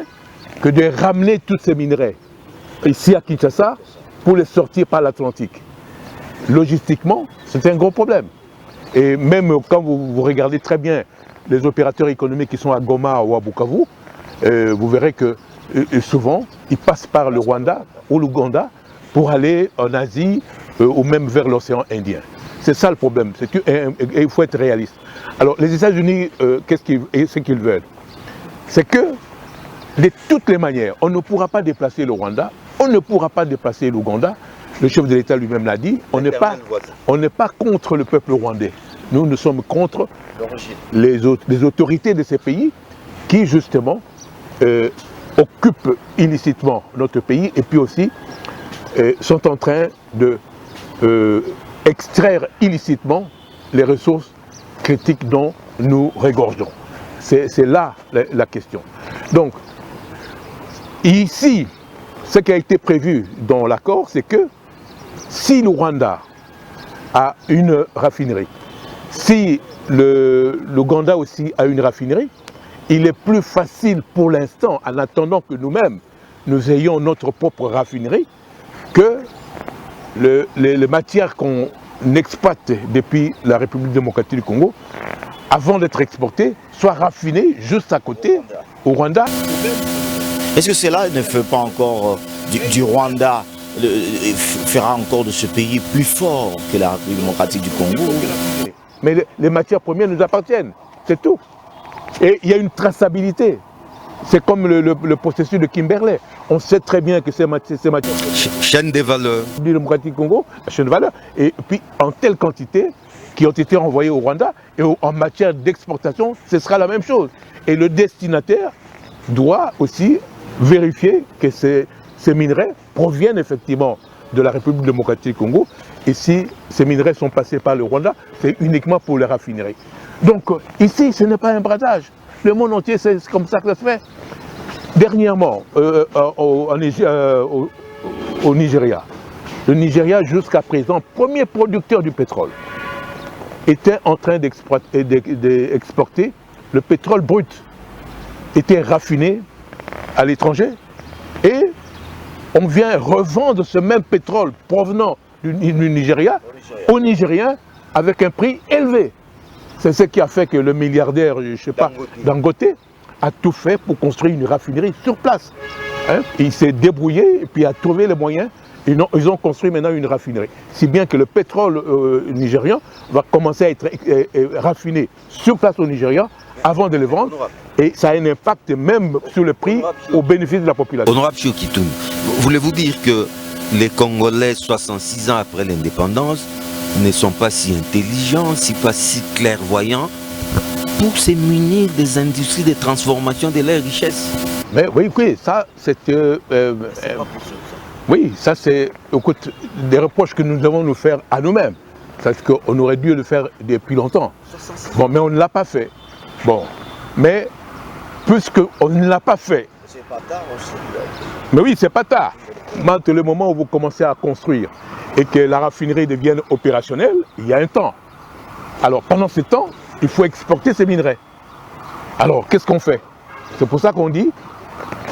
que de ramener tous ces minerais ici à Kinshasa pour les sortir par l'Atlantique. Logistiquement, c'est un gros problème. Et même quand vous regardez très bien les opérateurs économiques qui sont à Goma ou à Bukavu, vous verrez que souvent, ils passent par le Rwanda ou l'Ouganda pour aller en Asie ou même vers l'océan Indien. C'est ça le problème, et il faut être réaliste. Alors les États-Unis, ce qu'ils veulent? C'est que, de toutes les manières, on ne pourra pas déplacer le Rwanda, on ne pourra pas déplacer l'Ouganda. Le chef de l'État lui-même l'a dit, on n'est pas contre le peuple rwandais. Nous sommes contre les autorités de ces pays qui, justement, occupent illicitement notre pays et puis aussi sont en train de extraire illicitement les ressources critiques dont nous regorgeons. C'est là la question. Donc, ici, ce qui a été prévu dans l'accord, c'est que si le Rwanda a une raffinerie, si l'Ouganda aussi a une raffinerie, il est plus facile pour l'instant, en attendant que nous-mêmes, nous ayons notre propre raffinerie, que les matières qu'on exploite depuis la République démocratique du Congo, avant d'être exportées, soient raffinées juste à côté, au Rwanda. Est-ce que cela ne fait pas encore du Rwanda, fera encore de ce pays plus fort que la République démocratique du Congo? Mais les matières premières nous appartiennent, c'est tout. Et il y a une traçabilité. C'est comme le processus de Kimberley. On sait très bien que ces matières... Chaîne des valeurs. Du démocratique Congo, la chaîne de valeur, et puis en telle quantité qui ont été envoyées au Rwanda, et en matière d'exportation, ce sera la même chose. Et le destinataire doit aussi vérifier que ces minerais proviennent effectivement de la République démocratique du Congo, et si ces minerais sont passés par le Rwanda, c'est uniquement pour les raffineries. Donc ici, ce n'est pas un bradage. Le monde entier, c'est comme ça que ça se fait. Dernièrement, au Nigeria, le Nigeria, jusqu'à présent, premier producteur du pétrole, était en train d'exporter le pétrole brut, était raffiné à l'étranger, et on vient revendre ce même pétrole provenant du Nigeria aux Nigériens avec un prix élevé. C'est ce qui a fait que le milliardaire, je ne sais pas, Dangote, a tout fait pour construire une raffinerie sur place. Hein? Il s'est débrouillé et puis a trouvé les moyens. Ils ont construit maintenant une raffinerie. Si bien que le pétrole nigérian va commencer à être raffiné sur place au Nigeria avant de le vendre. Et ça a un impact même sur le prix au bénéfice de la population. Honorable Chiokitoum, voulez-vous dire que les Congolais, 66 ans après l'indépendance, ne sont pas si intelligents, pas si clairvoyants pour se munir des industries de transformation de leurs richesses? Mais oui, ça c'est... oui, ça c'est des reproches que nous devons nous faire à nous-mêmes. Parce qu'on aurait dû le faire depuis longtemps. Bon, mais on ne l'a pas fait. Bon, mais puisqu'on ne l'a pas fait... C'est pas tard aussi. Mais oui, c'est pas tard. Maintenant, le moment où vous commencez à construire et que la raffinerie devienne opérationnelle, il y a un temps. Alors, pendant ce temps, il faut exporter ces minerais. Alors, qu'est-ce qu'on fait? C'est pour ça qu'on dit,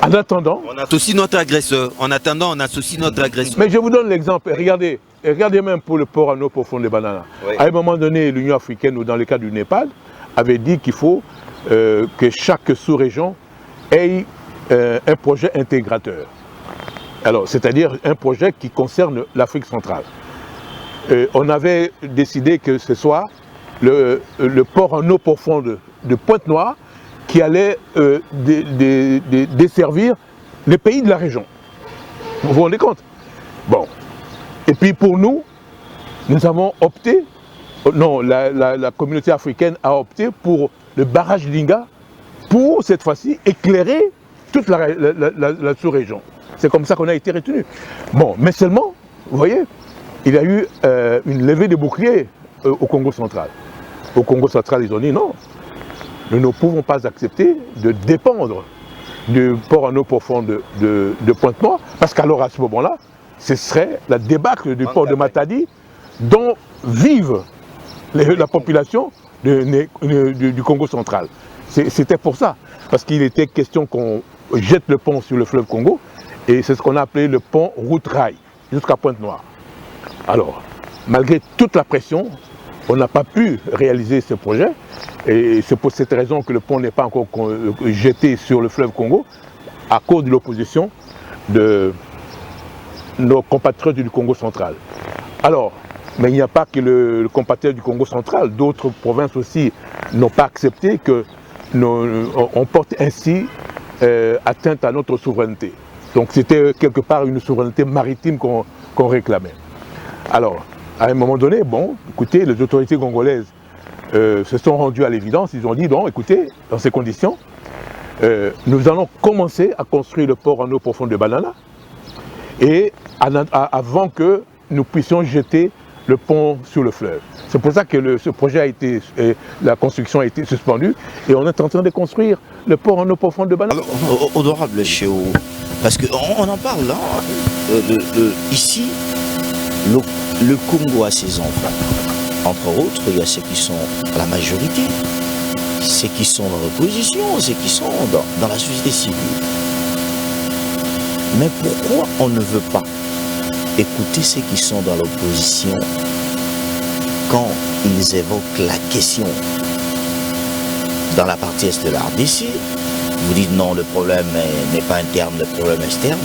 en attendant... On associe notre agresseur. En attendant, on associe notre agresseur. Mais je vous donne l'exemple. Regardez même pour le port en eau profonde des bananes. Oui. À un moment donné, l'Union africaine, ou dans le cas du Népal, avait dit qu'il faut que chaque sous-région ait un projet intégrateur. Alors, c'est-à-dire un projet qui concerne l'Afrique centrale. On avait décidé que ce soit le port en eau profonde de Pointe-Noire qui allait desservir les pays de la région. Vous vous rendez compte? Bon. Et puis pour nous avons opté, non, la communauté africaine a opté pour le barrage d'Inga pour, cette fois-ci, éclairer toute la sous-région. C'est comme ça qu'on a été retenu. Bon, mais seulement, vous voyez, il y a eu une levée de boucliers au Congo central. Au Congo central, ils ont dit non, nous ne pouvons pas accepter de dépendre du port en eau profonde de Pointe-Noire, parce qu'alors à ce moment-là, ce serait la débâcle du port de Matadi dont vive la population du Congo central. C'était pour ça, parce qu'il était question qu'on jette le pont sur le fleuve Congo, et c'est ce qu'on a appelé le pont route-rail. jusqu'à Pointe-Noire. Alors, malgré toute la pression, on n'a pas pu réaliser ce projet. Et c'est pour cette raison que le pont n'est pas encore jeté sur le fleuve Congo, à cause de l'opposition de nos compatriotes du Congo central. Alors, mais il n'y a pas que le compatriote du Congo central, d'autres provinces aussi n'ont pas accepté qu'on porte ainsi atteinte à notre souveraineté. Donc c'était quelque part une souveraineté maritime qu'on réclamait. Alors, à un moment donné, bon, écoutez, les autorités congolaises se sont rendues à l'évidence, ils ont dit, non, écoutez, dans ces conditions, nous allons commencer à construire le port en eau profonde de Banana, et avant que nous puissions jeter le pont sur le fleuve. C'est pour ça que ce projet a été, la construction a été suspendue, et on est en train de construire le port en eau profonde de Banana. Alors, honorable Chéo, parce qu'on en parle, hein, ici, le Congo a ses enfants. Entre autres, il y a ceux qui sont à la majorité, ceux qui sont dans l'opposition, ceux qui sont dans la société civile. Mais pourquoi on ne veut pas écouter ceux qui sont dans l'opposition quand ils évoquent la question? Dans la partie est de la RDC, vous dites non, le problème n'est pas interne, le problème est externe.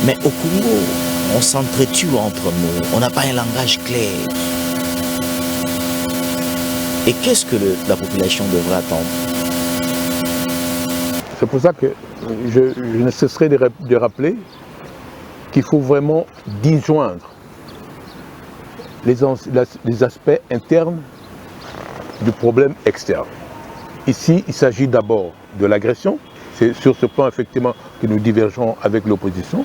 Mais au Congo, on s'entretue entre nous, on n'a pas un langage clair. Et qu'est-ce que la population devrait attendre? C'est pour ça que je ne cesserai de rappeler qu'il faut vraiment disjoindre les aspects internes du problème externe. Ici, il s'agit d'abord de l'agression. C'est sur ce point, effectivement, que nous divergeons avec l'opposition.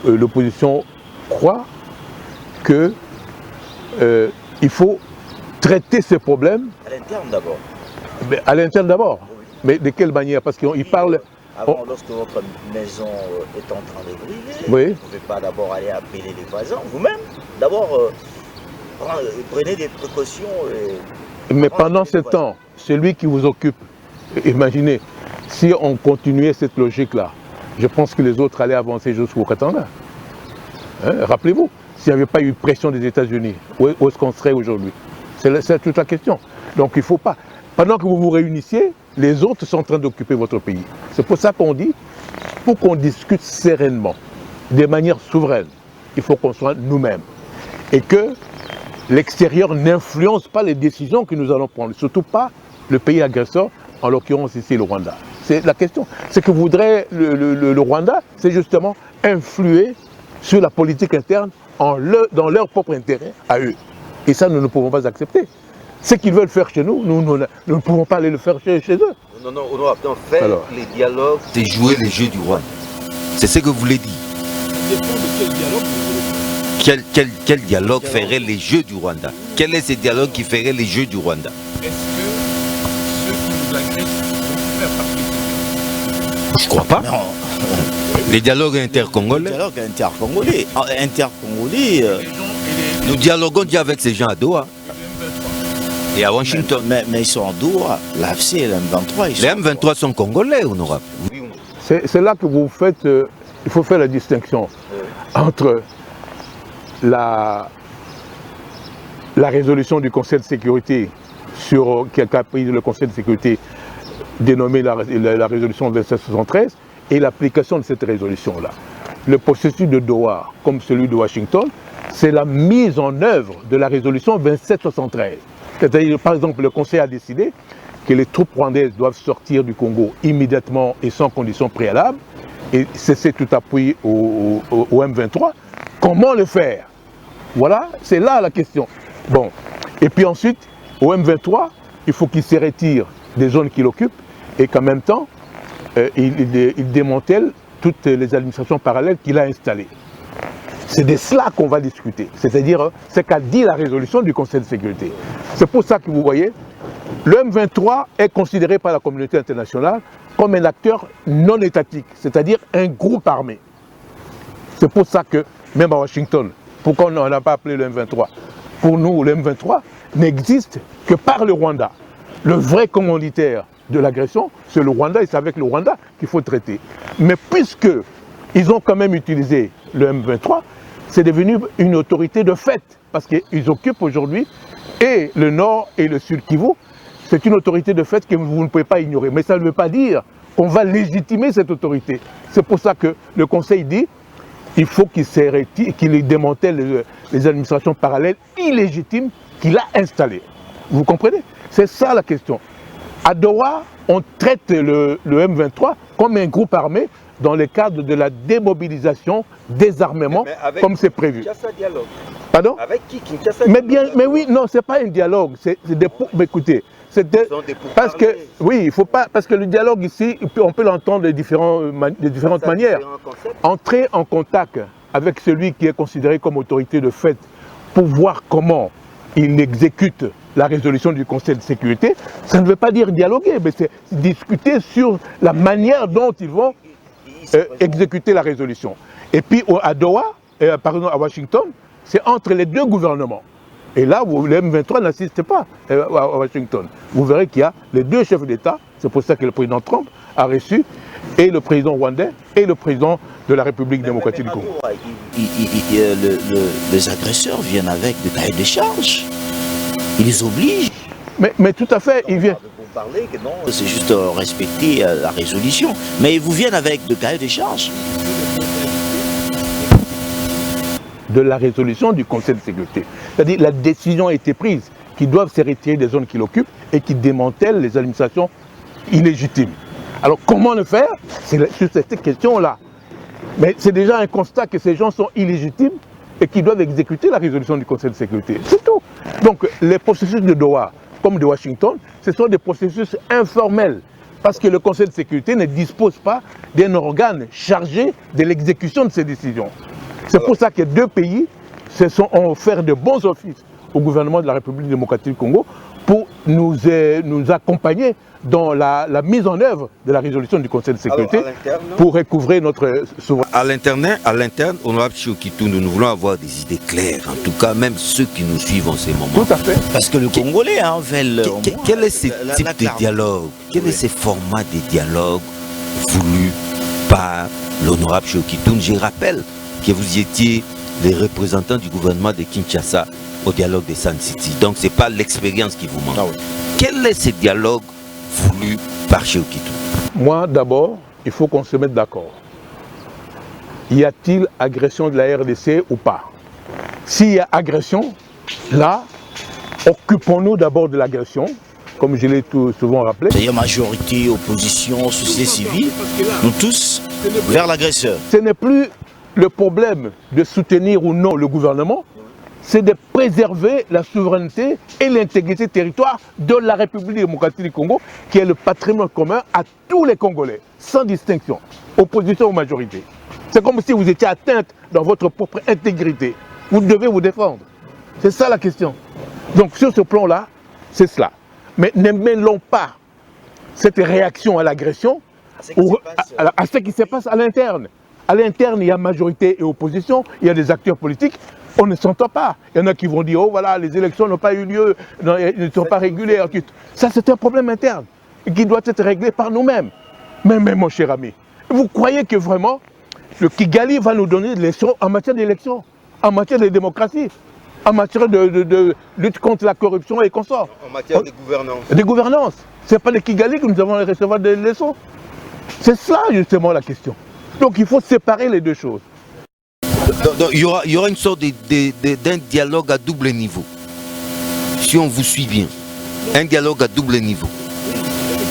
L'opposition croit qu'il faut traiter ces problèmes. À l'interne d'abord. À l'interne d'abord. Oui. Mais de quelle manière? Parce qu'ils parlent. Avant, lorsque votre maison est en train de brûler, oui, vous ne pouvez pas d'abord aller appeler les voisins, vous-même. D'abord, prenez des précautions. Mais pendant ce temps, celui qui vous occupe, imaginez, si on continuait cette logique-là, je pense que les autres allaient avancer jusqu'au Katanga. Hein? Rappelez-vous, s'il n'y avait pas eu pression des États-Unis, où est-ce qu'on serait aujourd'hui? C'est toute la question. Donc il ne faut pas. Pendant que vous vous réunissiez, les autres sont en train d'occuper votre pays. C'est pour ça qu'on dit, pour qu'on discute sereinement, de manière souveraine, il faut qu'on soit nous-mêmes. Et que l'extérieur n'influence pas les décisions que nous allons prendre. Surtout pas le pays agresseur, en l'occurrence ici le Rwanda. C'est la question. Ce que voudrait le Rwanda, c'est justement influer sur la politique interne dans leur propre intérêt à eux. Et ça, nous ne pouvons pas accepter. Ce qu'ils veulent faire chez nous, nous ne pouvons pas aller le faire chez eux. Non, faire les dialogues, c'est jouer les jeux du Rwanda. C'est ce que vous voulez dire. Ça dépend de quel dialogue vous voulez faire. Quel dialogue ferait les jeux du Rwanda? Quel est ce dialogue qui ferait les jeux du Rwanda? Est-ce que ceux qui nous agressent vont faire partie? Je crois pas. Non. Les dialogues intercongolais. Les dialogues intercongolais. Nous dialoguons déjà avec ces gens à Doha. Et à Washington. Mais ils sont en Doha, l'AFC et l'M23. Les M23 sont congolais, honorable. C'est là que vous faites, il faut faire la distinction entre la résolution du Conseil de sécurité qui a pris le Conseil de sécurité dénommée la résolution 2773 et l'application de cette résolution-là. Le processus de Doha, comme celui de Washington, c'est la mise en œuvre de la résolution 2773. C'est-à-dire, par exemple, le Conseil a décidé que les troupes rwandaises doivent sortir du Congo immédiatement et sans condition préalable et cesser tout appui au M23. Comment le faire? Voilà, c'est là la question. Bon, et puis ensuite, au M23, il faut qu'il se retire des zones qu'il occupe et qu'en même temps, il démantèle toutes les administrations parallèles qu'il a installées. C'est de cela qu'on va discuter, c'est-à-dire ce qu'a dit la résolution du Conseil de sécurité. C'est pour ça que vous voyez, le M23 est considéré par la communauté internationale comme un acteur non étatique, c'est-à-dire un groupe armé. C'est pour ça que, même à Washington, pourquoi on n'a pas appelé le M23? Pour nous, le M23 n'existe que par le Rwanda. Le vrai commanditaire de l'agression, c'est le Rwanda et c'est avec le Rwanda qu'il faut traiter. Mais puisque ils ont quand même utilisé le M23, c'est devenu une autorité de fait, parce qu'ils occupent aujourd'hui et le nord et le sud Kivu. C'est une autorité de fait que vous ne pouvez pas ignorer. Mais ça ne veut pas dire qu'on va légitimer cette autorité. C'est pour ça que le Conseil dit qu'il faut qu'il démantèle les administrations parallèles illégitimes qu'il a installées. Vous comprenez? C'est ça la question. À Doha, on traite le M23 comme un groupe armé dans le cadre de la démobilisation, désarmement, comme c'est prévu. Kinshasa dialogue. Pardon? Avec qui Kinshasa Mais oui, non, c'est pas un dialogue. Mais écoutez, parce que oui, il faut pas, parce que le dialogue ici, on peut l'entendre de différentes manières. Entrer en contact avec celui qui est considéré comme autorité de fait pour voir comment il exécute la résolution du Conseil de sécurité, ça ne veut pas dire dialoguer, mais c'est discuter sur la manière dont ils vont exécuter la résolution. Et puis à Doha, pardon, à Washington, c'est entre les deux gouvernements. Et là, le M23 n'assiste pas à Washington. Vous verrez qu'il y a les deux chefs d'État, c'est pour ça que le président Trump a reçu, et le président rwandais, et le président de la République démocratique du Congo. Les agresseurs viennent avec des cahiers de charges. Ils les obligent. Mais tout à fait, ils viennent. Vous parlez que non, c'est juste respecter la résolution. Mais ils vous viennent avec des cahiers de charges. De la résolution du Conseil de sécurité. C'est-à-dire la décision a été prise qu'ils doivent se retirer des zones qu'ils occupent et qu'ils démantèlent les administrations illégitimes. Alors comment le faire? C'est sur cette question-là. Mais c'est déjà un constat que ces gens sont illégitimes et qu'ils doivent exécuter la résolution du Conseil de sécurité. C'est tout. Donc les processus de Doha comme de Washington, ce sont des processus informels. Parce que le Conseil de sécurité ne dispose pas d'un organe chargé de l'exécution de ces décisions. C'est pour ça que deux pays ont offert de bons offices au gouvernement de la République démocratique du Congo pour nous accompagner dans la mise en œuvre de la résolution du Conseil de sécurité pour recouvrer notre souveraineté. À l'interne, honorable Chiokitoundou, nous voulons avoir des idées claires, en tout cas même ceux qui nous suivent en ces moments. Tout à fait. Parce que le Congolais veulent... Quel est ce type de dialogue? Quel est ce format de dialogue voulu par l'honorable Chiokitoundou? Je rappelle que vous étiez les représentants du gouvernement de Kinshasa au dialogue de Sun City. Donc ce n'est pas l'expérience qui vous manque. Ah oui. Quel est ce dialogue voulu par Chiokitoundou? Moi d'abord, il faut qu'on se mette d'accord. Y a-t-il agression de la RDC ou pas? S'il y a agression, là, occupons-nous d'abord de l'agression, comme je l'ai souvent rappelé. C'est-à-dire majorité, opposition, société civile, nous tous vers l'agresseur. Ce n'est plus le problème de soutenir ou non le gouvernement, c'est de préserver la souveraineté et l'intégrité territoriale de la République démocratique du Congo, qui est le patrimoine commun à tous les Congolais, sans distinction, opposition ou majorité. C'est comme si vous étiez atteinte dans votre propre intégrité. Vous devez vous défendre. C'est ça la question. Donc sur ce plan-là, c'est cela. Mais ne mêlons pas cette réaction à l'agression à ce qui se passe à l'interne. À l'interne, il y a majorité et opposition, il y a des acteurs politiques, on ne s'entend pas. Il y en a qui vont dire, oh voilà, les élections n'ont pas eu lieu, elles ne sont pas régulées. Ça, c'est un problème interne qui doit être réglé par nous-mêmes. Mais mon cher ami, vous croyez que vraiment, le Kigali va nous donner des leçons en matière d'élection, en matière de démocratie, en matière de lutte contre la corruption et consorts? En matière de gouvernance. De gouvernance. Ce n'est pas le Kigali que nous avons à recevoir des leçons. C'est ça justement la question. Donc il faut séparer les deux choses. Donc, il y aura une sorte d'un dialogue à double niveau. Si on vous suit bien. Un dialogue à double niveau.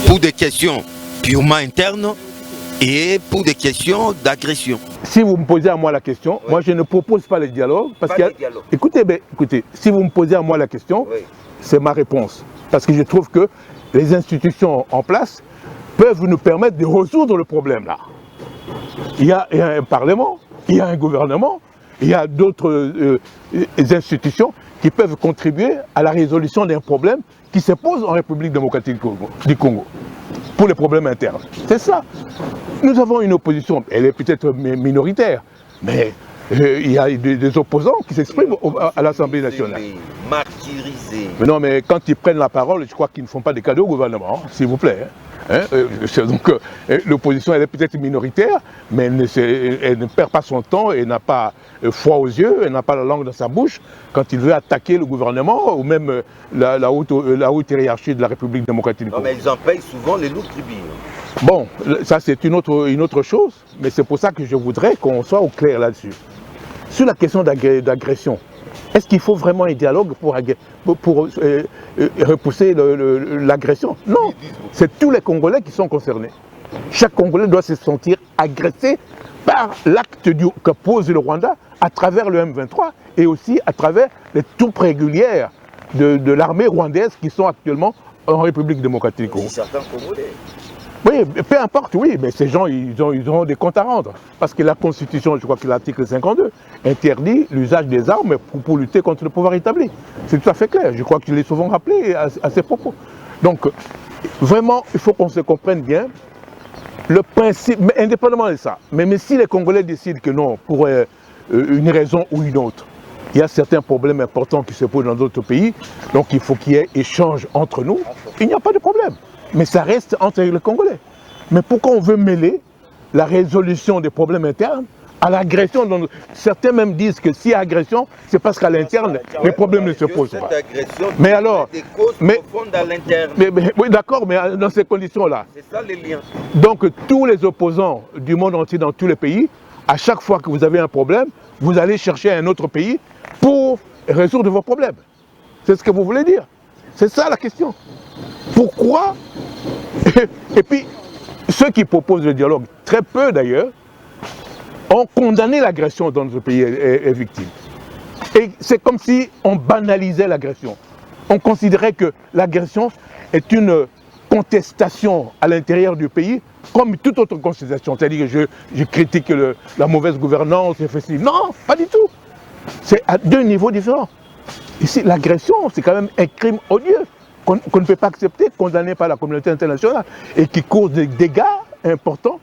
Pour des questions purement internes et pour des questions d'agression. Si vous me posez à moi la question, oui. Moi je ne propose pas le dialogue. Parce que, écoutez, si vous me posez à moi la question, oui. C'est ma réponse. Parce que je trouve que les institutions en place peuvent nous permettre de résoudre le problème là. Il y a un parlement, il y a un gouvernement, il y a d'autres institutions qui peuvent contribuer à la résolution d'un problème qui se pose en République démocratique du Congo, pour les problèmes internes. C'est ça. Nous avons une opposition, elle est peut-être minoritaire, mais il y a des opposants qui s'expriment à l'Assemblée nationale. Martyrisés. Mais non, mais quand ils prennent la parole, je crois qu'ils ne font pas des cadeaux au gouvernement, s'il vous plaît. Donc l'opposition, elle est peut-être minoritaire, mais elle ne perd pas son temps, elle n'a pas froid aux yeux, elle n'a pas la langue dans sa bouche quand il veut attaquer le gouvernement ou même la haute hiérarchie de la République démocratique du Congo. Non, mais ils en payent souvent les lourds tributs. Bon, ça c'est une autre chose, mais c'est pour ça que je voudrais qu'on soit au clair là-dessus. Sur la question d'agression, est-ce qu'il faut vraiment un dialogue pour repousser l'agression? Non, c'est tous les Congolais qui sont concernés. Chaque Congolais doit se sentir agressé par l'acte que pose le Rwanda à travers le M23 et aussi à travers les troupes régulières de l'armée rwandaise qui sont actuellement en République démocratique du Congo. Certains Congolais. Oui, peu importe, oui, mais ces gens, ils ont des comptes à rendre. Parce que la Constitution, je crois que l'article 52, interdit l'usage des armes pour lutter contre le pouvoir établi. C'est tout à fait clair. Je crois que je l'ai souvent rappelé à ces propos. Donc, vraiment, il faut qu'on se comprenne bien. Le principe, mais indépendamment de ça, mais si les Congolais décident que non, pour une raison ou une autre, il y a certains problèmes importants qui se posent dans d'autres pays, donc il faut qu'il y ait échange entre nous, il n'y a pas de problème. Mais ça reste entre les Congolais. Mais pourquoi on veut mêler la résolution des problèmes internes à l'agression? Certains même disent que s'il y a agression, c'est parce qu'à l'interne, les problèmes ne se posent pas. Mais alors, oui, d'accord, mais dans ces conditions-là. C'est ça les liens. Donc tous les opposants du monde entier, dans tous les pays, à chaque fois que vous avez un problème, vous allez chercher un autre pays pour résoudre vos problèmes. C'est ce que vous voulez dire. C'est ça la question. Pourquoi? Et puis, ceux qui proposent le dialogue, très peu d'ailleurs, ont condamné l'agression dont notre pays est victime. Et c'est comme si on banalisait l'agression. On considérait que l'agression est une contestation à l'intérieur du pays, comme toute autre contestation. C'est-à-dire que je critique la mauvaise gouvernance, non, pas du tout. C'est à deux niveaux différents. Ici, l'agression, c'est quand même un crime odieux qu'on ne peut pas accepter, condamné par la communauté internationale, et qui cause des dégâts importants,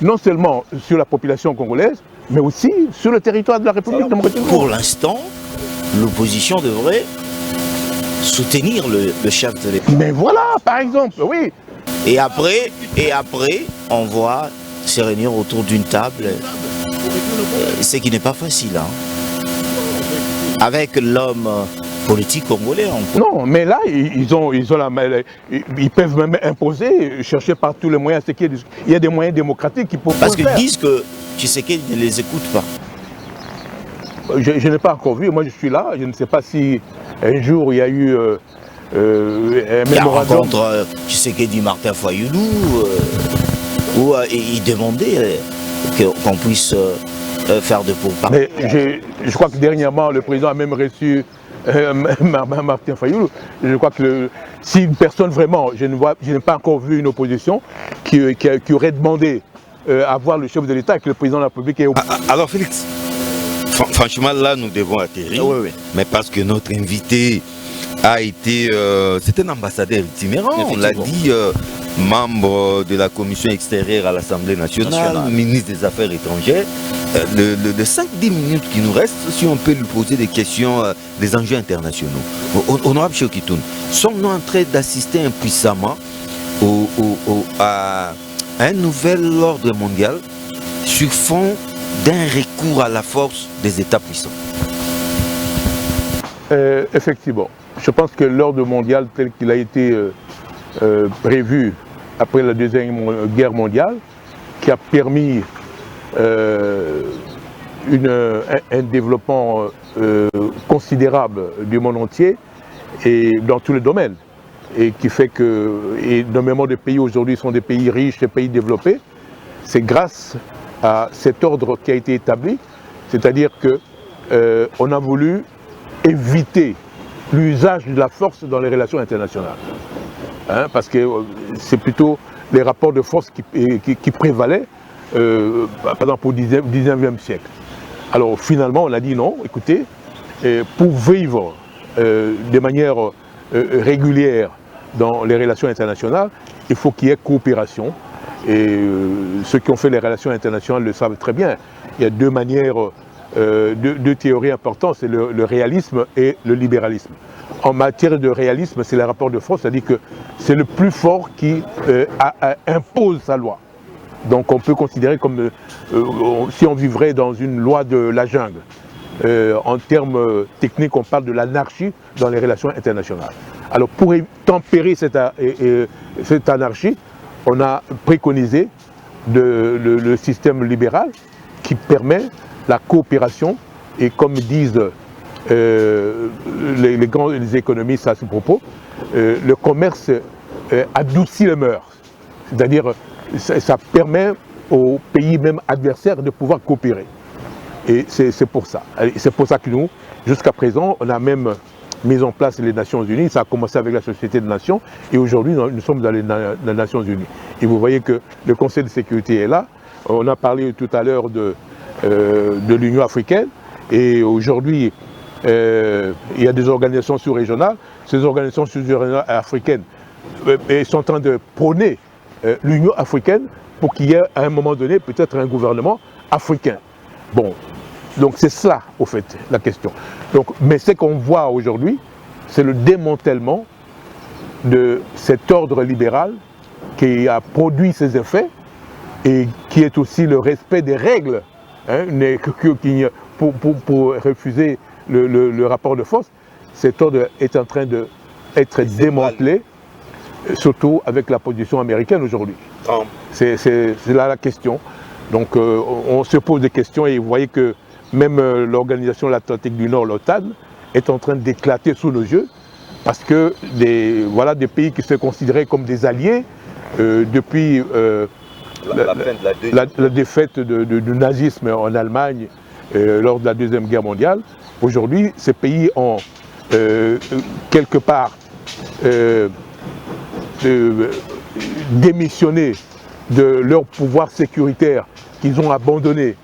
non seulement sur la population congolaise, mais aussi sur le territoire de la République démocratique. Pour l'instant, l'opposition devrait soutenir le chef de l'État. Mais voilà, par exemple, oui. Et après, on va se réunir autour d'une table, ce qui n'est pas facile. Avec l'homme politique congolais. Non, mais là, ils peuvent même imposer, chercher par tous les moyens. Il y a des moyens démocratiques qui peuvent Parce qu'ils disent que Tshisekedi ne les écoute pas. Je n'ai pas encore vu, moi je suis là, je ne sais pas si un jour il y a eu un mémorandum. Contre Tshisekedi Martin Fayoulou, où il demandait qu'on puisse faire de pourparlers. Je crois que dernièrement, le président a même reçu Martin Fayoulou. Je crois que si une personne vraiment, je n'ai pas encore vu une opposition qui aurait demandé à voir le chef de l'État et que le président de la République est au... Alors Félix, franchement là nous devons atterrir, oui. Mais parce que notre invité a été, c'est un ambassadeur itinérant, on l'a dit, membre de la commission extérieure à l'Assemblée nationale, ministre des Affaires étrangères. De 5-10 minutes qui nous restent, si on peut lui poser des questions, des enjeux internationaux. Honorable Cheikhou Kitoun, sommes-nous en train d'assister impuissamment à un nouvel ordre mondial sur fond d'un recours à la force des États puissants? Effectivement. Je pense que l'ordre mondial tel qu'il a été prévu après la Deuxième Guerre mondiale, qui a permis un développement considérable du monde entier et dans tous les domaines, et qui fait que énormément de pays aujourd'hui sont des pays riches, des pays développés. C'est grâce à cet ordre qui a été établi, c'est-à-dire qu'on a voulu éviter l'usage de la force dans les relations internationales. Parce que c'est plutôt les rapports de force qui prévalaient, par exemple au 19e siècle. Alors finalement on a dit non, écoutez, pour vivre de manière régulière dans les relations internationales, il faut qu'il y ait coopération. Et ceux qui ont fait les relations internationales le savent très bien. Il y a deux manières deux théories importantes, c'est le réalisme et le libéralisme. En matière de réalisme, c'est le rapport de force, c'est-à-dire que c'est le plus fort qui impose sa loi. Donc on peut considérer comme si on vivrait dans une loi de la jungle. En termes techniques, on parle de l'anarchie dans les relations internationales. Alors pour tempérer cette anarchie, on a préconisé le système libéral qui permet la coopération et comme disent les grands économistes à ce propos, le commerce adoucit les mœurs. C'est-à-dire ça permet aux pays même adversaires de pouvoir coopérer. Et c'est pour ça. C'est pour ça que nous, jusqu'à présent, on a même mis en place les Nations Unies. Ça a commencé avec la Société des Nations et aujourd'hui, nous sommes dans les Nations Unies. Et vous voyez que le Conseil de sécurité est là. On a parlé tout à l'heure de l'Union africaine et aujourd'hui, il y a des organisations sous-régionales. Ces organisations sous-régionales africaines sont en train de prôner l'Union africaine pour qu'il y ait à un moment donné peut-être un gouvernement africain. Bon, donc c'est cela au fait la question. Donc, mais ce qu'on voit aujourd'hui, c'est le démantèlement de cet ordre libéral qui a produit ses effets et qui est aussi le respect des règles pour refuser le rapport de force. Cet ordre est en train d'être démantelé, surtout avec la position américaine aujourd'hui. C'est là la question. Donc on se pose des questions et vous voyez que même l'Organisation de l'Atlantique du Nord, l'OTAN, est en train d'éclater sous nos yeux parce que des pays qui se considéraient comme des alliés depuis la défaite du nazisme en Allemagne lors de la Deuxième Guerre mondiale, aujourd'hui ces pays ont quelque part démissionné de leur pouvoir sécuritaire qu'ils ont abandonné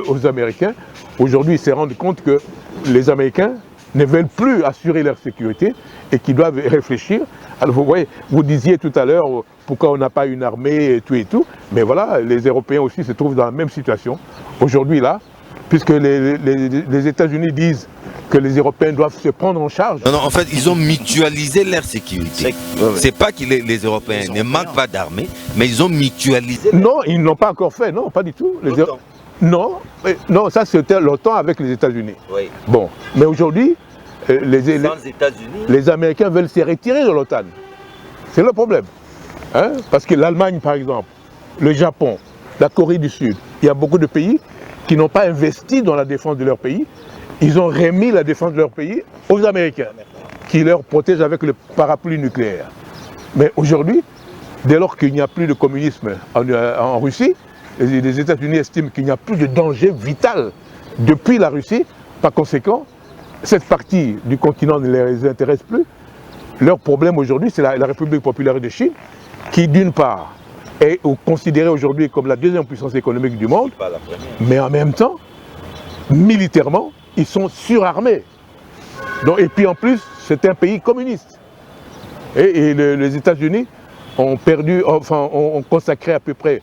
aux Américains. Aujourd'hui, ils se rendent compte que les Américains ne veulent plus assurer leur sécurité et qu'ils doivent réfléchir. Alors vous voyez, vous disiez tout à l'heure pourquoi on n'a pas une armée et tout, mais voilà, les Européens aussi se trouvent dans la même situation. Aujourd'hui là, puisque les États-Unis disent que les Européens doivent se prendre en charge. Non, en fait, ils ont mutualisé leur sécurité. C'est pas que les Européens ne manquent pas d'armée, mais ils ont mutualisé. Non, ils ne l'ont pas encore fait, non, pas du tout. Non, ça c'était l'OTAN avec les États-Unis. Oui. Bon, mais aujourd'hui, les Américains veulent se retirer de l'OTAN. C'est le problème. Hein? Parce que l'Allemagne, par exemple, le Japon, la Corée du Sud, il y a beaucoup de pays qui n'ont pas investi dans la défense de leur pays. Ils ont remis la défense de leur pays aux Américains, qui leur protègent avec le parapluie nucléaire. Mais aujourd'hui, dès lors qu'il n'y a plus de communisme en Russie, les États-Unis estiment qu'il n'y a plus de danger vital depuis la Russie. Par conséquent, cette partie du continent ne les intéresse plus. Leur problème aujourd'hui, c'est la République populaire de Chine, qui d'une part est considérée aujourd'hui comme la deuxième puissance économique du monde, mais en même temps, militairement, ils sont surarmés. Donc, et puis en plus, c'est un pays communiste. Et les États-Unis ont consacré à peu près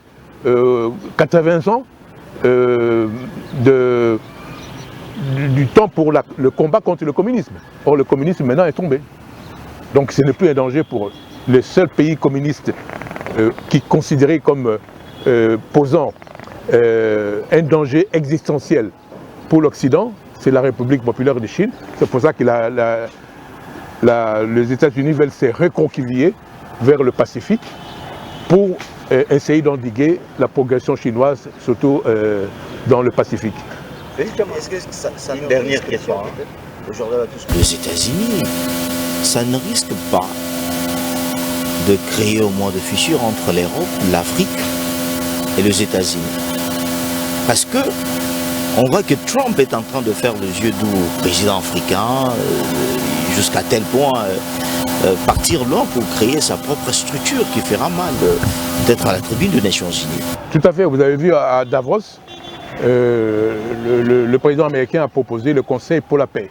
80 ans du temps pour le combat contre le communisme. Or, le communisme maintenant est tombé. Donc ce n'est plus un danger pour eux. Le seul pays communiste qui est considéré comme posant un danger existentiel pour l'Occident, c'est la République populaire de Chine. C'est pour ça que les États-Unis veulent se reconquiller vers le Pacifique pour essayer d'endiguer la progression chinoise, surtout dans le Pacifique. Est-ce que ça une dernière question aujourd'hui à tous. Les États-Unis, ça ne risque pas de créer au moins de fissures entre l'Europe, l'Afrique et les États-Unis. Parce que on voit que Trump est en train de faire le jeu doux au président africain, jusqu'à tel point partir loin pour créer sa propre structure qui fera mal d'être à la tribune des Nations Unies. Tout à fait, vous avez vu à Davos, le président américain a proposé le Conseil pour la paix.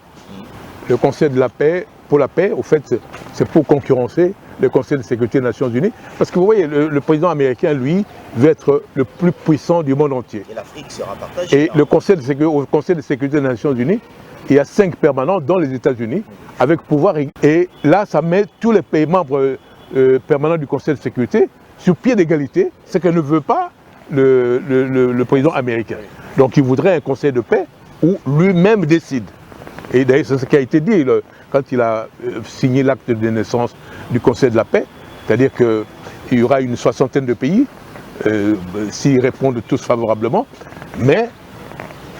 Le Conseil de la paix, pour la paix, au fait, c'est pour concurrencer le Conseil de sécurité des Nations Unies. Parce que vous voyez, le président américain, lui, veut être le plus puissant du monde entier. Et l'Afrique sera partagée. Et au Conseil de sécurité des Nations Unies, il y a 5 permanents dans les États-Unis, avec pouvoir. Et là, ça met tous les pays membres permanents du Conseil de sécurité sur pied d'égalité, ce que ne veut pas le président américain. Donc il voudrait un conseil de paix où lui-même décide. Et d'ailleurs, c'est ce qui a été dit quand il a signé l'acte de naissance du Conseil de la paix, c'est-à-dire qu'il y aura une 60aine de pays, s'ils répondent tous favorablement, mais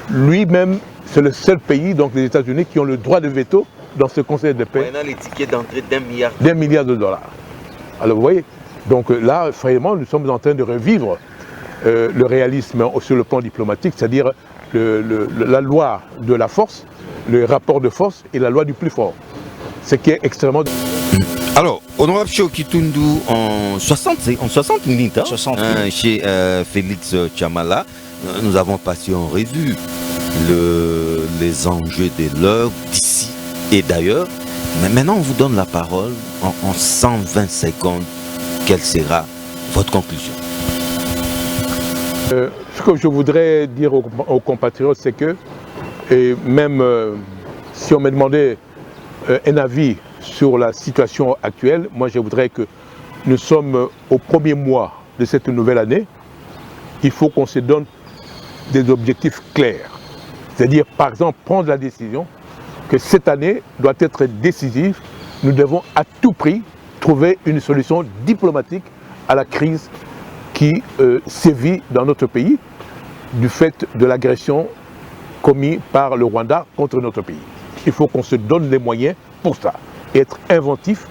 lui-même, c'est le seul pays, donc les États-Unis, qui ont le droit de veto dans ce Conseil de paix. On a les tickets d'entrée d'1 milliard de dollars. Alors vous voyez, donc là, vraiment, nous sommes en train de revivre le réalisme sur le plan diplomatique, c'est-à-dire la loi de la force, le rapport de force et la loi du plus fort. Ce qui est extrêmement... Alors, honorable Shoki Tundu, en 60 minutes, 60 chez Félix Chamala, nous avons passé en revue les enjeux de l'heure, d'ici et d'ailleurs. Mais maintenant, on vous donne la parole en 120 secondes. Quelle sera votre conclusion? Ce que je voudrais dire aux compatriotes, c'est que, et même si on me demandait un avis sur la situation actuelle, moi je voudrais que nous sommes au premier mois de cette nouvelle année. Il faut qu'on se donne des objectifs clairs. C'est-à-dire, par exemple, prendre la décision que cette année doit être décisive. Nous devons à tout prix trouver une solution diplomatique à la crise qui sévit dans notre pays du fait de l'agression commise par le Rwanda contre notre pays. Il faut qu'on se donne les moyens pour ça. Être inventif,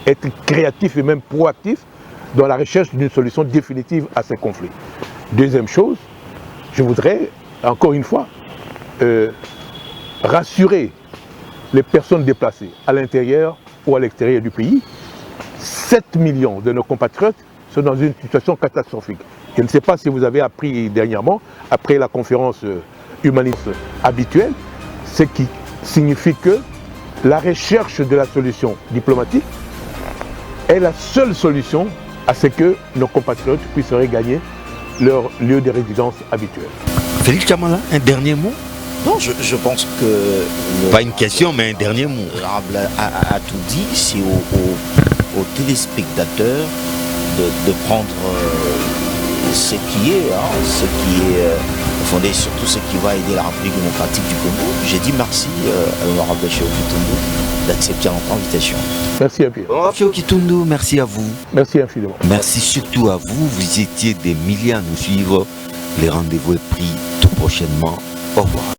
être créatif et même proactif dans la recherche d'une solution définitive à ces conflits. Deuxième chose, je voudrais, encore une fois, rassurer les personnes déplacées à l'intérieur ou à l'extérieur du pays. 7 millions de nos compatriotes sont dans une situation catastrophique. Je ne sais pas si vous avez appris dernièrement, après la conférence humaniste habituelle, ce qui signifie que la recherche de la solution diplomatique est la seule solution à ce que nos compatriotes puissent regagner leur lieu de résidence habituel. Félix Chamala, un dernier mot? Non, je pense que... Pas une question, mais un dernier mot. L'honorable a tout dit, c'est aux téléspectateurs de prendre ce qui est fondé sur tout ce qui va aider la République démocratique du Congo. J'ai dit merci à l'honorable Shoki Tundu d'accepter notre invitation. Merci infiniment. Honorable Shoki Tundu, merci à vous. Merci infiniment. Merci surtout à vous. Vous étiez des milliers à nous suivre. Les rendez-vous est pris tout prochainement. Au revoir.